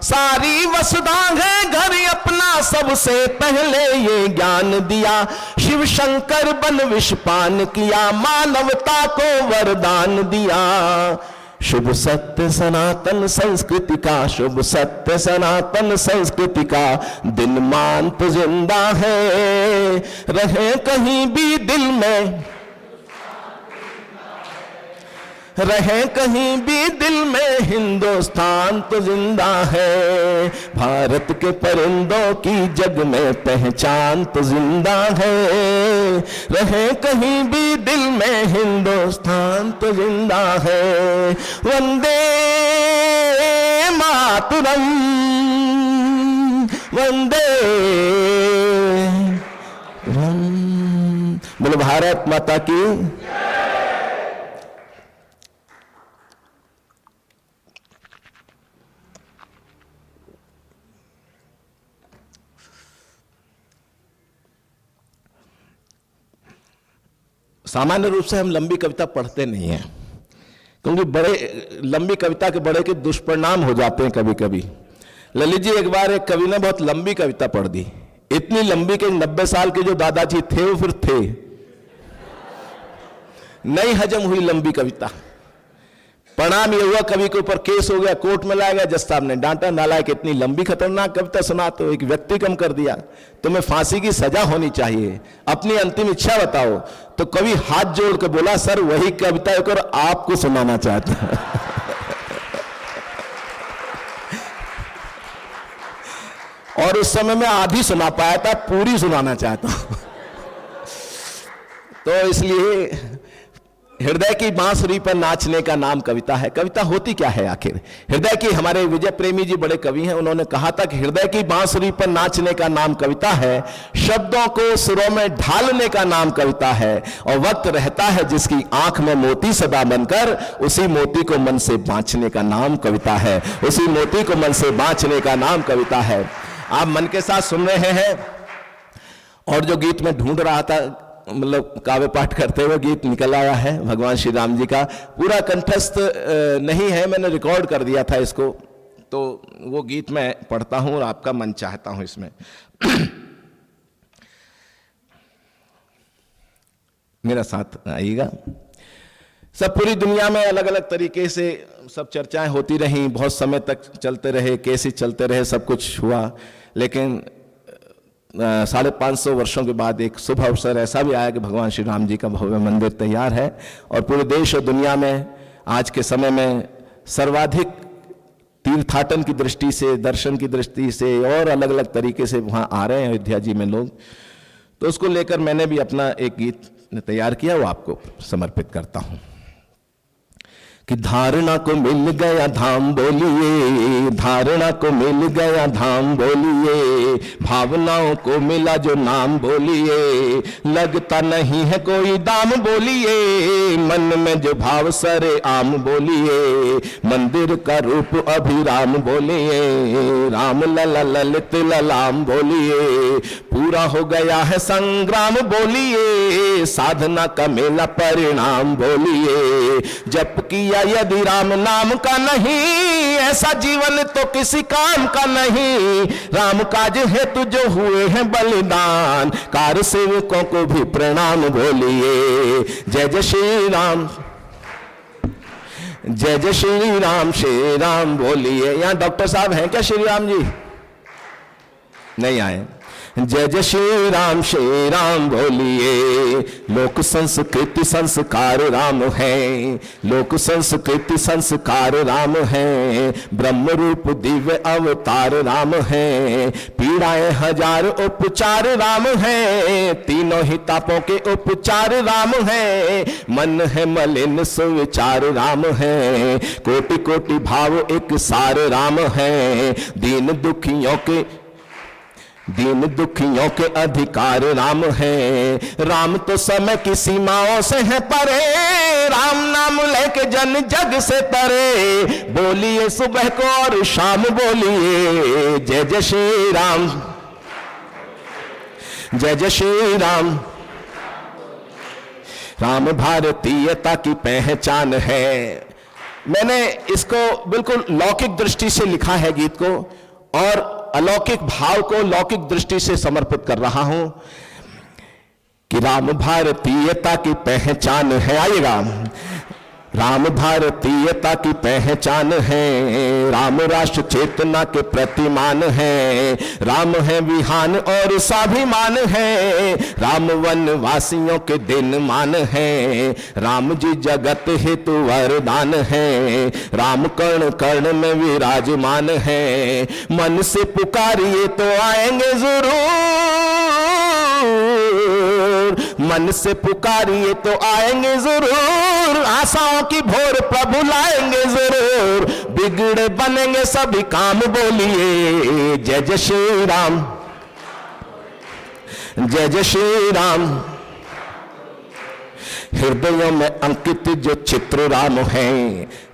[SPEAKER 5] सारी वसुधा है घर अपना सबसे पहले ये ज्ञान दिया। शिव शंकर बन विष पान किया, मानवता को वरदान दिया। शुभ सत्य सनातन संस्कृति का, शुभ सत्य सनातन संस्कृति का दिन मान तो जिंदा है। रहे कहीं भी दिल में, रहे कहीं भी दिल में हिंदुस्तान तो जिंदा है। भारत के परिंदों की जग में पहचान तो जिंदा है। रहे कहीं भी दिल में हिंदुस्तान तो जिंदा है। वंदे मातरम, वंदे बोलो भारत माता की। सामान्य रूप से हम लंबी कविता पढ़ते नहीं हैं, क्योंकि बड़े लंबी कविता के बड़े के दुष्परिणाम हो जाते हैं कभी कभी। ललित जी, एक बार एक कवि ने बहुत लंबी कविता पढ़ दी, इतनी लंबी कि 90 साल के जो दादाजी थे वो फिर थे, नहीं हजम हुई लंबी कविता। परिणाम ये हुआ, कवि के ऊपर केस हो गया, कोर्ट में लाया गया। जज साहब ने डांटा, नालायक इतनी लंबी खतरनाक कविता सुना तो एक व्यक्ति कम कर दिया, तुम्हें फांसी की सजा होनी चाहिए, अपनी अंतिम इच्छा बताओ। तो कवि हाथ जोड़ के बोला, सर वही कविता एक और आपको सुनाना चाहता हूं। और उस समय मैं आधी सुना पाया था, पूरी सुनाना चाहता हूं। तो इसलिए हृदय की बांसुरी पर नाचने का नाम कविता है। कविता होती क्या है आखिर? हृदय की, हमारे विजय प्रेमी जी बड़े कवि हैं, उन्होंने कहा था कि हृदय की बांसुरी पर नाचने का नाम कविता है, शब्दों को सुरों में ढालने का नाम कविता है। और वक्त रहता है जिसकी आंख में मोती सदा बनकर, उसी मोती को मन से बांचने का नाम कविता है। उसी मोती को मन से बांचने का नाम कविता है। आप मन के साथ सुन रहे हैं। और जो गीत में ढूंढ रहा था, मतलब काव्य पाठ करते हुए गीत निकल आया है भगवान श्री राम जी का। पूरा कंठस्थ नहीं है, मैंने रिकॉर्ड कर दिया था इसको, तो वो गीत मैं पढ़ता हूं और आपका मन चाहता हूं इसमें। मेरा साथ आइएगा। सब पूरी दुनिया में अलग अलग तरीके से सब चर्चाएं होती रहीं, बहुत समय तक चलते रहे, केसेस चलते रहे, सब कुछ हुआ, लेकिन 550 वर्षों के बाद एक शुभ अवसर ऐसा भी आया कि भगवान श्री राम जी का भव्य मंदिर तैयार है और पूरे देश और दुनिया में आज के समय में सर्वाधिक तीर्थाटन की दृष्टि से, दर्शन की दृष्टि से और अलग अलग तरीके से वहाँ आ रहे हैं अयोध्या जी में लोग। तो उसको लेकर मैंने भी अपना एक गीत तैयार किया, वो आपको समर्पित करता हूँ। कि धारणा को मिल गया धाम बोलिए, धारणा को मिल गया धाम बोलिए, भावनाओं को मिला जो नाम बोलिए, लगता नहीं है कोई दाम बोलिए, मन में जो भाव सरे आम बोलिए, मंदिर का रूप अभिराम बोलिए, राम लला ललित ललाम बोलिए, पूरा हो गया है संग्राम बोलिए, साधना का मेला परिणाम बोलिए, जप किया यदि राम नाम का नहीं, ऐसा जीवन तो किसी काम का नहीं, राम काज हेतु जो हुए हैं बलिदान, कार सेवकों को भी प्रणाम बोलिए, जय जय श्री राम, जय जय श्री राम बोलिए। यहां डॉक्टर साहब हैं क्या श्री राम जी? नहीं आए। जय जय श्री राम बोलिए, लोक संस्कृति संस्कार राम है, लोक संस्कृति संस्कार राम है, ब्रह्म रूप दिव्य अवतार राम है, पीड़ाएं हजार उपचार राम है, तीनों ही तापों के उपचार राम है, मन है मलिन सुविचार राम है, कोटि कोटि भाव एक सार राम है, दीन दुखियों के अधिकार राम है, राम तो समय की सीमाओं से है परे, राम नाम लेके जन जग से तरे, बोलिए सुबह को और शाम बोलिए, जय जय श्री राम, जय जय श्री राम, राम भारतीयता की पहचान है। मैंने इसको बिल्कुल लौकिक दृष्टि से लिखा है गीत को, और अलौकिक भाव को लौकिक दृष्टि से समर्पित कर रहा हूं कि राम भारतीयता की पहचान है। आइएगा। राम भारतीयता की पहचान है, राम राष्ट्र चेतना के प्रतिमान है, राम है विहान और स्वाभिमान है, राम वनवासियों के दिन मान है, राम जी जगत हेतु वरदान है, राम कर्ण कर्ण में विराजमान है, मन से पुकारिए तो आएंगे जरूर, मन से पुकारिए तो आएंगे जरूर, आशाओं की भोर प्रभु लाएंगे जरूर, बिगड़े बनेंगे सभी काम बोलिए, जय जय श्री राम, जय जय श्री राम। हृदयों में अंकित जो चित्र राम है,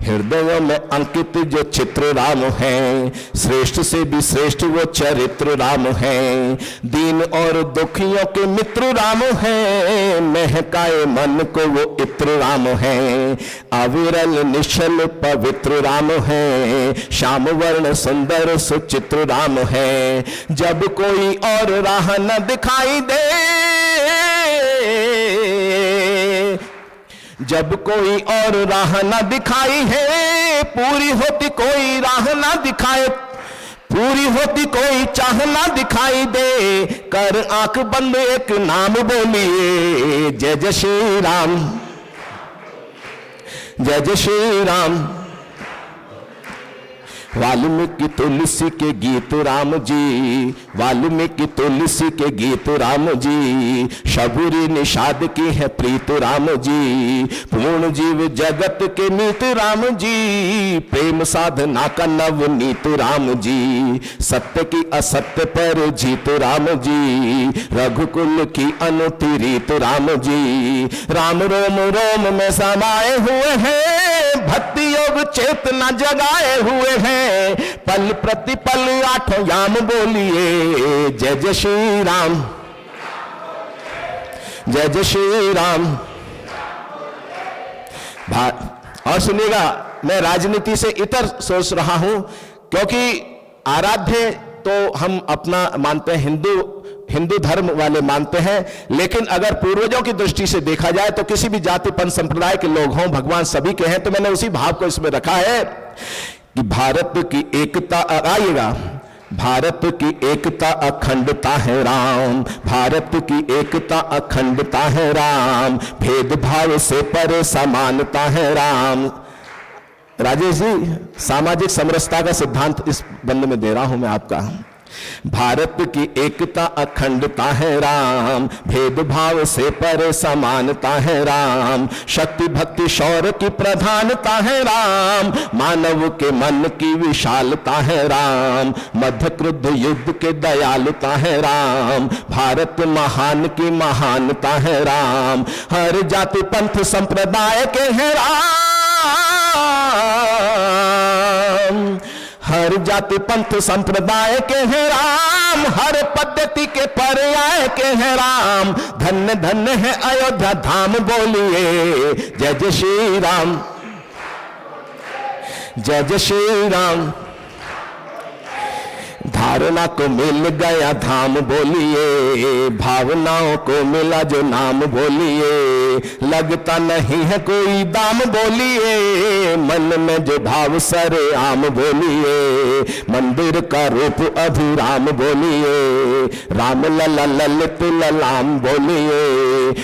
[SPEAKER 5] हृदयों में अंकित जो चित्र राम है, श्रेष्ठ से भी श्रेष्ठ वो चरित्र राम है, दीन और दुखियों के मित्र राम है, महकाए मन को वो इत्र राम है, अविरल निश्चल पवित्र राम है, श्याम वर्ण सुंदर सुचित्र राम है, जब कोई और राह न दिखाई दे, जब कोई और राह ना दिखाई है, पूरी होती कोई राह ना दिखाए, पूरी होती कोई चाह ना दिखाई दे, कर आंख बंद एक नाम बोलिए, जय जय श्री राम, जय जय श्री राम। वाल्मीकि तुलसी के गीत राम जी, वाल्मीकि तुलसी के गीत राम जी, शबरी निषाद की है प्रीत राम जी, पूर्ण जीव जगत के मीत राम जी, प्रेम साधना का नवनीत राम जी, सत्य की असत्य पर जीत राम जी, रघुकुल की अनूठी रीत राम जी, राम रोम रोम में समाये हुए हैं, भक्ति योग चेतना जगाए हुए हैं, पल प्रतिपल आठों याम बोलिए, जय जय श्री राम, जय जय श्री राम। और सुनिएगा, मैं राजनीति से इतर सोच रहा हूं, क्योंकि आराध्य तो हम अपना मानते हैं, हिंदू धर्म वाले मानते हैं, लेकिन अगर पूर्वजों की दृष्टि से देखा जाए तो किसी भी जाति पंथ संप्रदाय के लोग हों, भगवान सभी के हैं। तो मैंने उसी भाव को इसमें रखा है कि भारत की एकता, आइएगा, भारत की एकता अखंडता है राम, भारत की एकता अखंडता है राम, भेदभाव से परे समानता है राम। राजेश जी, सामाजिक समरसता का सिद्धांत इस बंद में दे रहा हूं मैं आपका। भारत की एकता अखंडता है राम, भेदभाव से परे समानता है राम, शक्ति भक्ति शौर्य की प्रधानता है राम, मानव के मन की विशालता है राम, मध्य क्रुद्ध युद्ध के दयालुता है राम, भारत महान की महानता है राम, हर जाति पंथ संप्रदाय के हैं राम, हर जाति पंथ संप्रदाय के हैं राम, हर पद्धति के पर्याय के हैं राम, धन्य धन्य है अयोध्या धाम, बोलिए जय जय श्री राम, जय जय श्री राम। धारणा को मिल गया धाम, बोलिए भावनाओं को मिला जो नाम, बोलिए लगता नहीं है कोई दाम, बोलिए मन में जो भाव सरे आम, बोलिए मंदिर का रूप अभिराम, बोलिए राम लला ललित ललाम, बोलिए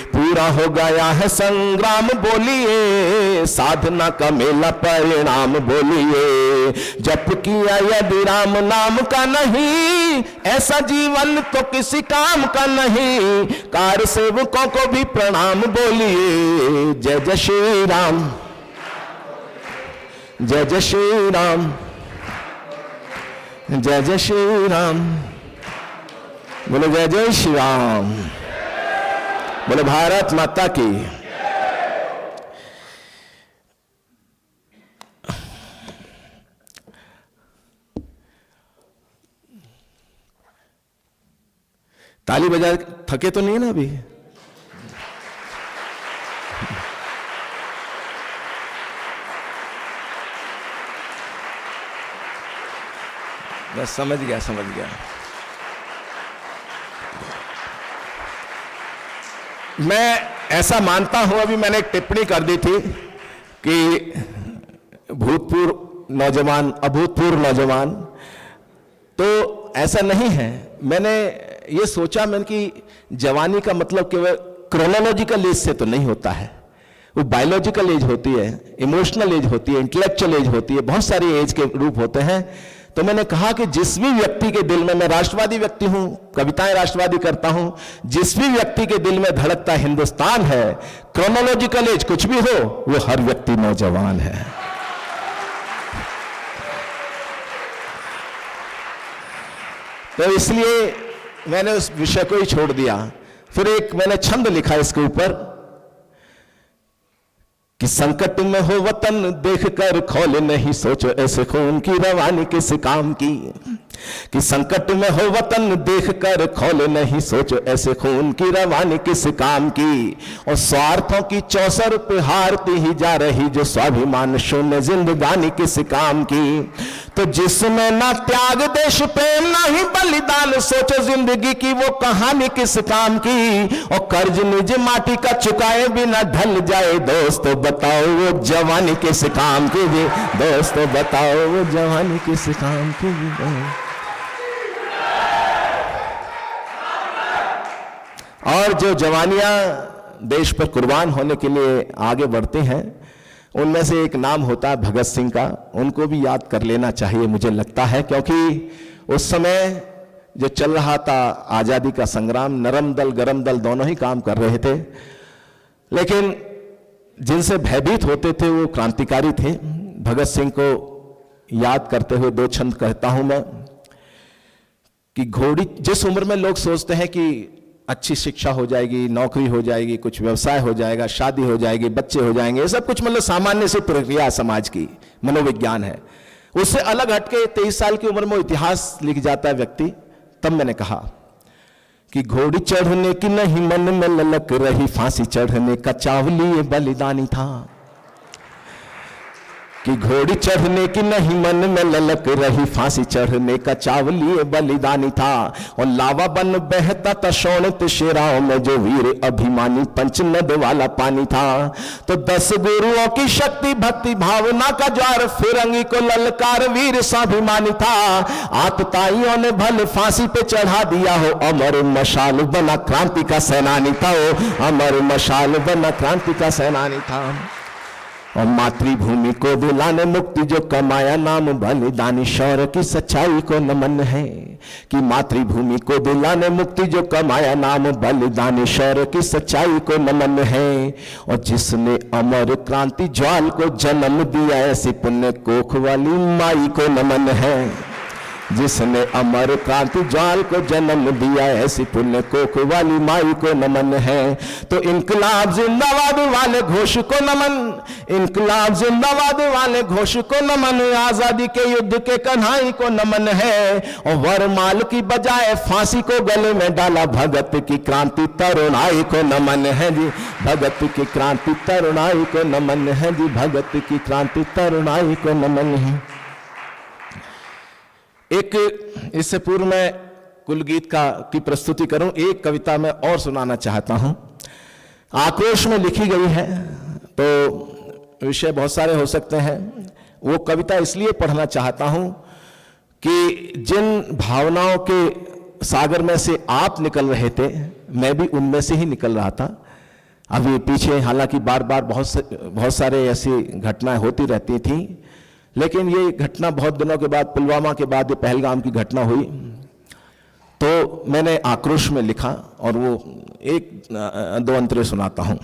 [SPEAKER 5] पूरा हो गया है संग्राम, बोलिए साधना का मेला परिणाम, बोलिए जप किया यदि राम नाम का नहीं, ऐसा जीवन तो किसी काम का नहीं, कार सेवकों को भी प्रणाम, बोलिए जय जय श्री राम, जय जय श्री राम, जय जय श्री राम, बोलो जय जय श्री राम, बोलो भारत माता की। ताली बजा, थके तो नहीं है ना अभी? बस समझ गया, समझ गया। मैं ऐसा मानता हूं, अभी मैंने एक टिप्पणी कर दी थी कि भूतपूर्व नौजवान, अभूतपूर्व नौजवान, तो ऐसा नहीं है। मैंने ये सोचा मैंने कि जवानी का मतलब केवल क्रोनोलॉजिकल एज से तो नहीं होता है, वो बायोलॉजिकल एज होती है, इमोशनल एज होती है, इंटेलेक्चुअल एज होती है, बहुत सारी एज के रूप होते हैं। तो मैंने कहा कि जिस भी व्यक्ति के दिल में, मैं राष्ट्रवादी व्यक्ति हूं, कविताएं राष्ट्रवादी करता हूं, जिस भी व्यक्ति के दिल में धड़कता हिंदुस्तान है, क्रोनोलॉजिकल एज कुछ भी हो, वो हर व्यक्ति नौजवान है। तो इसलिए मैंने उस विषय को ही छोड़ दिया। फिर एक मैंने छंद लिखा इसके ऊपर कि संकट में हो वतन देखकर खौल नहीं सोचो ऐसे खून की रवानी किस काम की, कि संकट में हो वतन देखकर खौल नहीं सोचो ऐसे खून की रवानी किस काम की, और स्वार्थों की चौसर पे हारती ही जा रही जो स्वाभिमान शून्य जिंदगानी किस काम की। तो जिसमें ना त्याग देश प्रेम ना ही बलिदान, सोचो जिंदगी की वो कहानी किस काम की, और कर्ज निज माटी का चुकाए बिना ढल जाए दोस्तों बताओ वो जवानी किस काम की, दोस्तों बताओ वो जवानी किस काम की। और जो जवानियां देश पर कुर्बान होने के लिए आगे बढ़ते हैं, उनमें से एक नाम होता है भगत सिंह का। उनको भी याद कर लेना चाहिए मुझे लगता है, क्योंकि उस समय जो चल रहा था आजादी का संग्राम, नरम दल गरम दल दोनों ही काम कर रहे थे, लेकिन जिनसे भयभीत होते थे वो क्रांतिकारी थे। भगत सिंह को याद करते हुए दो छंद कहता हूं मैं कि घोड़ी, जिस उम्र में लोग सोचते हैं कि अच्छी शिक्षा हो जाएगी, नौकरी हो जाएगी, कुछ व्यवसाय हो जाएगा, शादी हो जाएगी, बच्चे हो जाएंगे, ये सब कुछ मतलब सामान्य सी प्रक्रिया समाज की, मनोविज्ञान है, उससे अलग हटके 23 साल की उम्र में इतिहास लिख जाता है व्यक्ति। तब मैंने कहा कि घोड़ी चढ़ने की नहीं मन में ललक रही, फांसी चढ़ने का चावली ये बलिदानी था। कि घोड़ी चढ़ने की नहीं मन में ललक रही, फांसी चढ़ने का चावली ये बलिदानी था। और लावा बन बहता था शोणित शिराओं में, जो वीर अभिमानी पंचनद वाला पानी था। तो 10 गुरुओं की शक्ति भक्ति भावना का ज्वार, फिरंगी को ललकार वीर स्वाभिमानी था। आतताइयों ने भले फांसी पे चढ़ा दिया हो, अमर मशाल बना क्रांति का सेनानी था। अमर मशाल बना क्रांति का सेनानी था। और मातृभूमि को दिलाने मुक्ति जो कमाया, नाम बलिदानी शौर्य की सच्चाई को नमन है। कि मातृभूमि को दिलाने मुक्ति जो कमाया, नाम बलिदानी शौर्य की सच्चाई को नमन है। और जिसने अमर क्रांति ज्वाल को जन्म दिया, ऐसी पुण्य कोख वाली माई को नमन है। जिसने अमर क्रांति ज्वाल को जन्म दिया, ऐसी पुण्य कोख वाली माई को नमन है। तो इनकलाब जिंदाबाद वाले घोष को नमन, इनकलाब जिंदाबाद वाले घोष को नमन। आजादी के युद्ध के कन्हाई को नमन है। और वरमाल की बजाय फांसी को गले में डाला, भगत की क्रांति तरुणाई को नमन है जी। भगत की क्रांति तरुणाई को नमन है जी। भगत की क्रांति तरुणाई को नमन है। एक इससे पूर्व मैं कुल गीत की प्रस्तुति करूं, एक कविता मैं और सुनाना चाहता हूं। आक्रोश में लिखी गई है, तो विषय बहुत सारे हो सकते हैं। वो कविता इसलिए पढ़ना चाहता हूं कि जिन भावनाओं के सागर में से आप निकल रहे थे, मैं भी उनमें से ही निकल रहा था। अभी पीछे हालांकि बार बार बहुत सारे ऐसी घटनाएं होती रहती थी, लेकिन ये घटना बहुत दिनों के बाद, पुलवामा के बाद ये पहलगाम की घटना हुई, तो मैंने आक्रोश में लिखा और वो 1-2 अंतरे सुनाता हूं।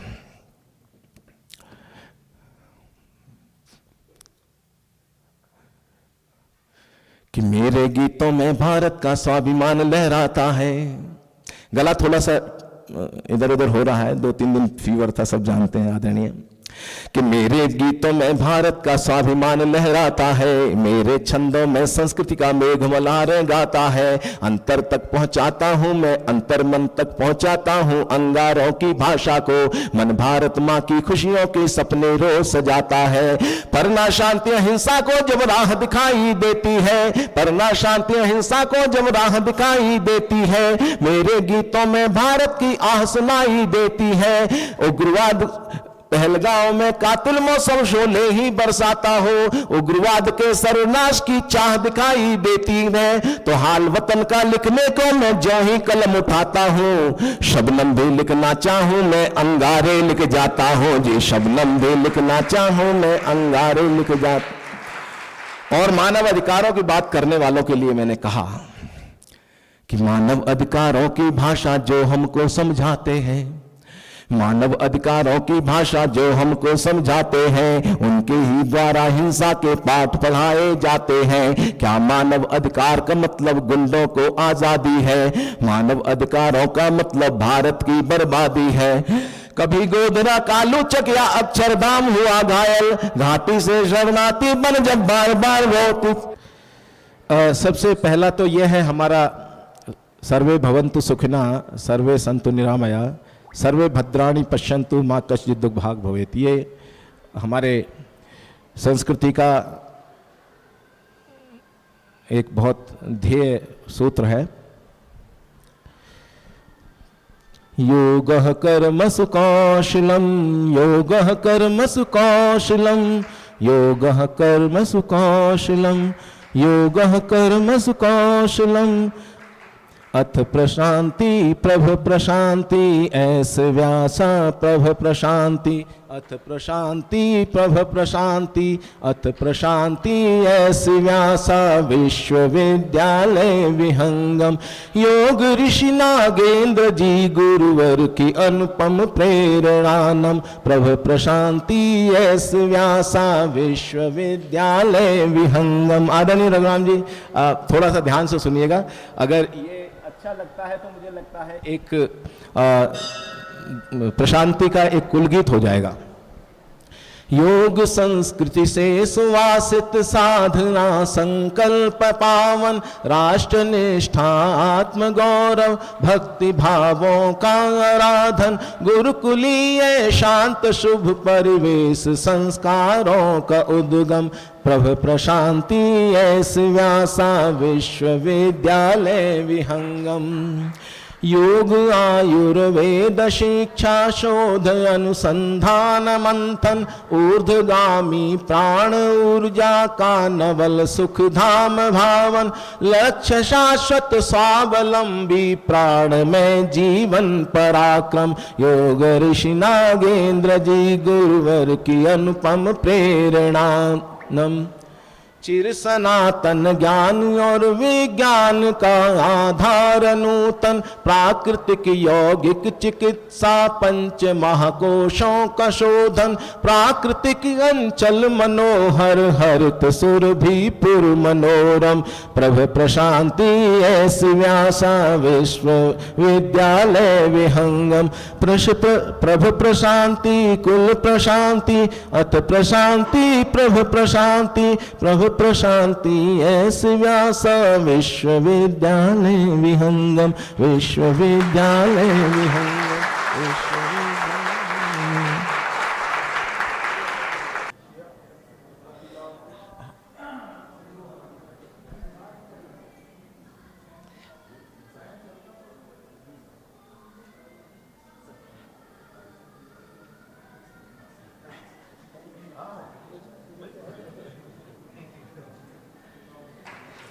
[SPEAKER 5] कि मेरे गीतों में भारत का स्वाभिमान लहराता है। गला थोड़ा सा इधर उधर हो रहा है, 2-3 दिन फीवर था, सब जानते हैं आदरणीय। कि मेरे गीतों में भारत का स्वाभिमान लहराता है, मेरे छंदों में संस्कृति का मेघ मल्हार गाता है। अंतर तक पहुंचाता हूं मैं, अंतर मन तक पहुंचाता हूं अंगारों की भाषा को। मन भारत माँ की खुशियों के सपने रोज सजाता है। परना शांति अहिंसा को जब राह दिखाई देती है, परना शांति अहिंसा को जब राह दिखाई देती है। मेरे गीतों में भारत की आह सुनाई देती है। उग्रवाद पहलगांव में कातिल मौसम शोले ही बरसाता हो, उग्रवाद के सर्वनाश की चाह दिखाई देती है। तो हाल वतन का लिखने को मैं जो ही कलम उठाता हूँ, शबनम भी लिखना चाहूं मैं अंगारे लिख जाता हूँ जी। शबनम भी लिखना चाहूं मैं अंगारे लिख जाता। और मानव अधिकारों की बात करने वालों के लिए मैंने कहा कि मानव अधिकारों की भाषा जो हमको समझाते हैं, मानव अधिकारों की भाषा जो हमको समझाते हैं, उनके ही द्वारा हिंसा के पाठ पढ़ाए जाते हैं। क्या मानव अधिकार का मतलब गुंडों को आजादी है? मानव अधिकारों का मतलब भारत की बर्बादी है। कभी गोदरा कालू चकिया अक्षरधाम हुआ घायल, घाटी से शरणार्थी बन जब बार बार रोती। सबसे पहला तो यह है हमारा सर्वे भवन्तु सुखिना सर्वे सन्तु निरामया सर्वे भद्राणि पश्यन्तु मां कश्चित् दुर्भाग् भवेत्। ये हमारे संस्कृति का एक बहुत ध्येय सूत्र है। योगः कर्मसु कौशलम, योगः कर्मसु कौशलम, योगः कर्मसु कौशलम, योगः कर्मसु कौशलम। अथ प्रशांति प्रभ प्रशांति ऐस व्यासा प्रभ प्रशांति, अथ प्रशांति प्रभ प्रशांति, अथ प्रशांति ऐस व्यासा विश्वविद्यालय विहंगम। योग ऋषि नागेंद्र जी गुरुवर की अनुपम प्रेरणानम, प्रभ प्रशांति ऐस व्यासा विश्वविद्यालय विहंगम। आदरणीय रघुराम जी, थोड़ा सा ध्यान से सुनिएगा। अगर ये अच्छा लगता है तो मुझे लगता है एक प्रशांति का एक कुलगीत हो जाएगा। योग संस्कृति से सुवासित साधना संकल्प पावन, राष्ट्र निष्ठा आत्म गौरव भक्ति भावों का आराधन, गुरुकुलीय शांत शुभ परिवेश संस्कारों का उद्गम, प्रभ प्रशांति ऐसी व्यासा विश्वविद्यालय विहंगम। योग आयुर्वेद शिक्षा शोध अनुसंधान मंथन, ऊर्ध्वगामी प्राण ऊर्जा का नवल सुख धाम भावन, लक्ष्य शाश्वत स्वावलंबी प्राण में जीवन पराक्रम, योग ऋषि नागेंद्र जी गुरुवर की अनुपम प्रेरणा नम। चिर सनातन ज्ञान और विज्ञान का आधार नूतन, प्राकृतिक यौगिक चिकित्सा पंच महाकोशों का शोधन, प्राकृतिक अंचल मनोहर हरित सुरभिपुर मनोरम, प्रभ प्रशांति ऐसी व्यासा विश्वविद्यालय विहंगम, प्रभ प्रशांति कुल प्रशांति अथ प्रशांति प्रभ प्रशांति, प्रभ प्रशांति ऐसी व्यासा विश्वविद्यालय विहंगम, विश्वविद्यालय विहंगम, विश्वविद्यालय।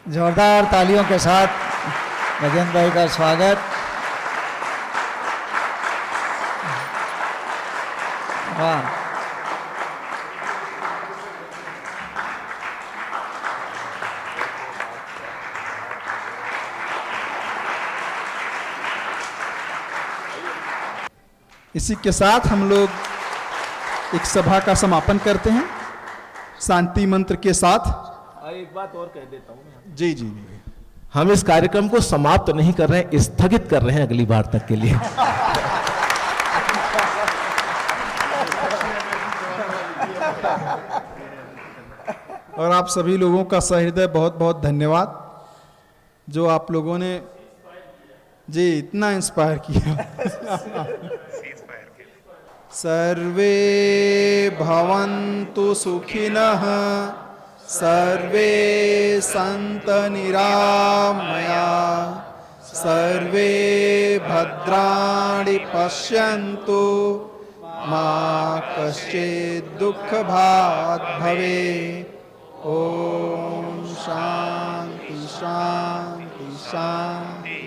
[SPEAKER 4] जोरदार तालियों के साथ गजेंद्र भाई का स्वागत। वाह,
[SPEAKER 6] इसी के साथ हम लोग एक सभा का समापन करते हैं शांति मंत्र के साथ।
[SPEAKER 5] एक बात और कह देता हूँ,
[SPEAKER 6] जी जी,
[SPEAKER 5] हम इस कार्यक्रम को समाप्त नहीं कर रहे हैं, स्थगित कर रहे हैं अगली बार तक के लिए।
[SPEAKER 6] और आप सभी लोगों का सहृदय बहुत बहुत धन्यवाद, जो आप लोगों ने जी इतना इंस्पायर किया। सर्वे भवन्तु सुखिनः, सर्वे सन्तु निरामया, सर्वे भद्राणि पश्यन्तु, मा कश्चित् दुःखभाग् भवेत्। ओम शांति शांति शांति।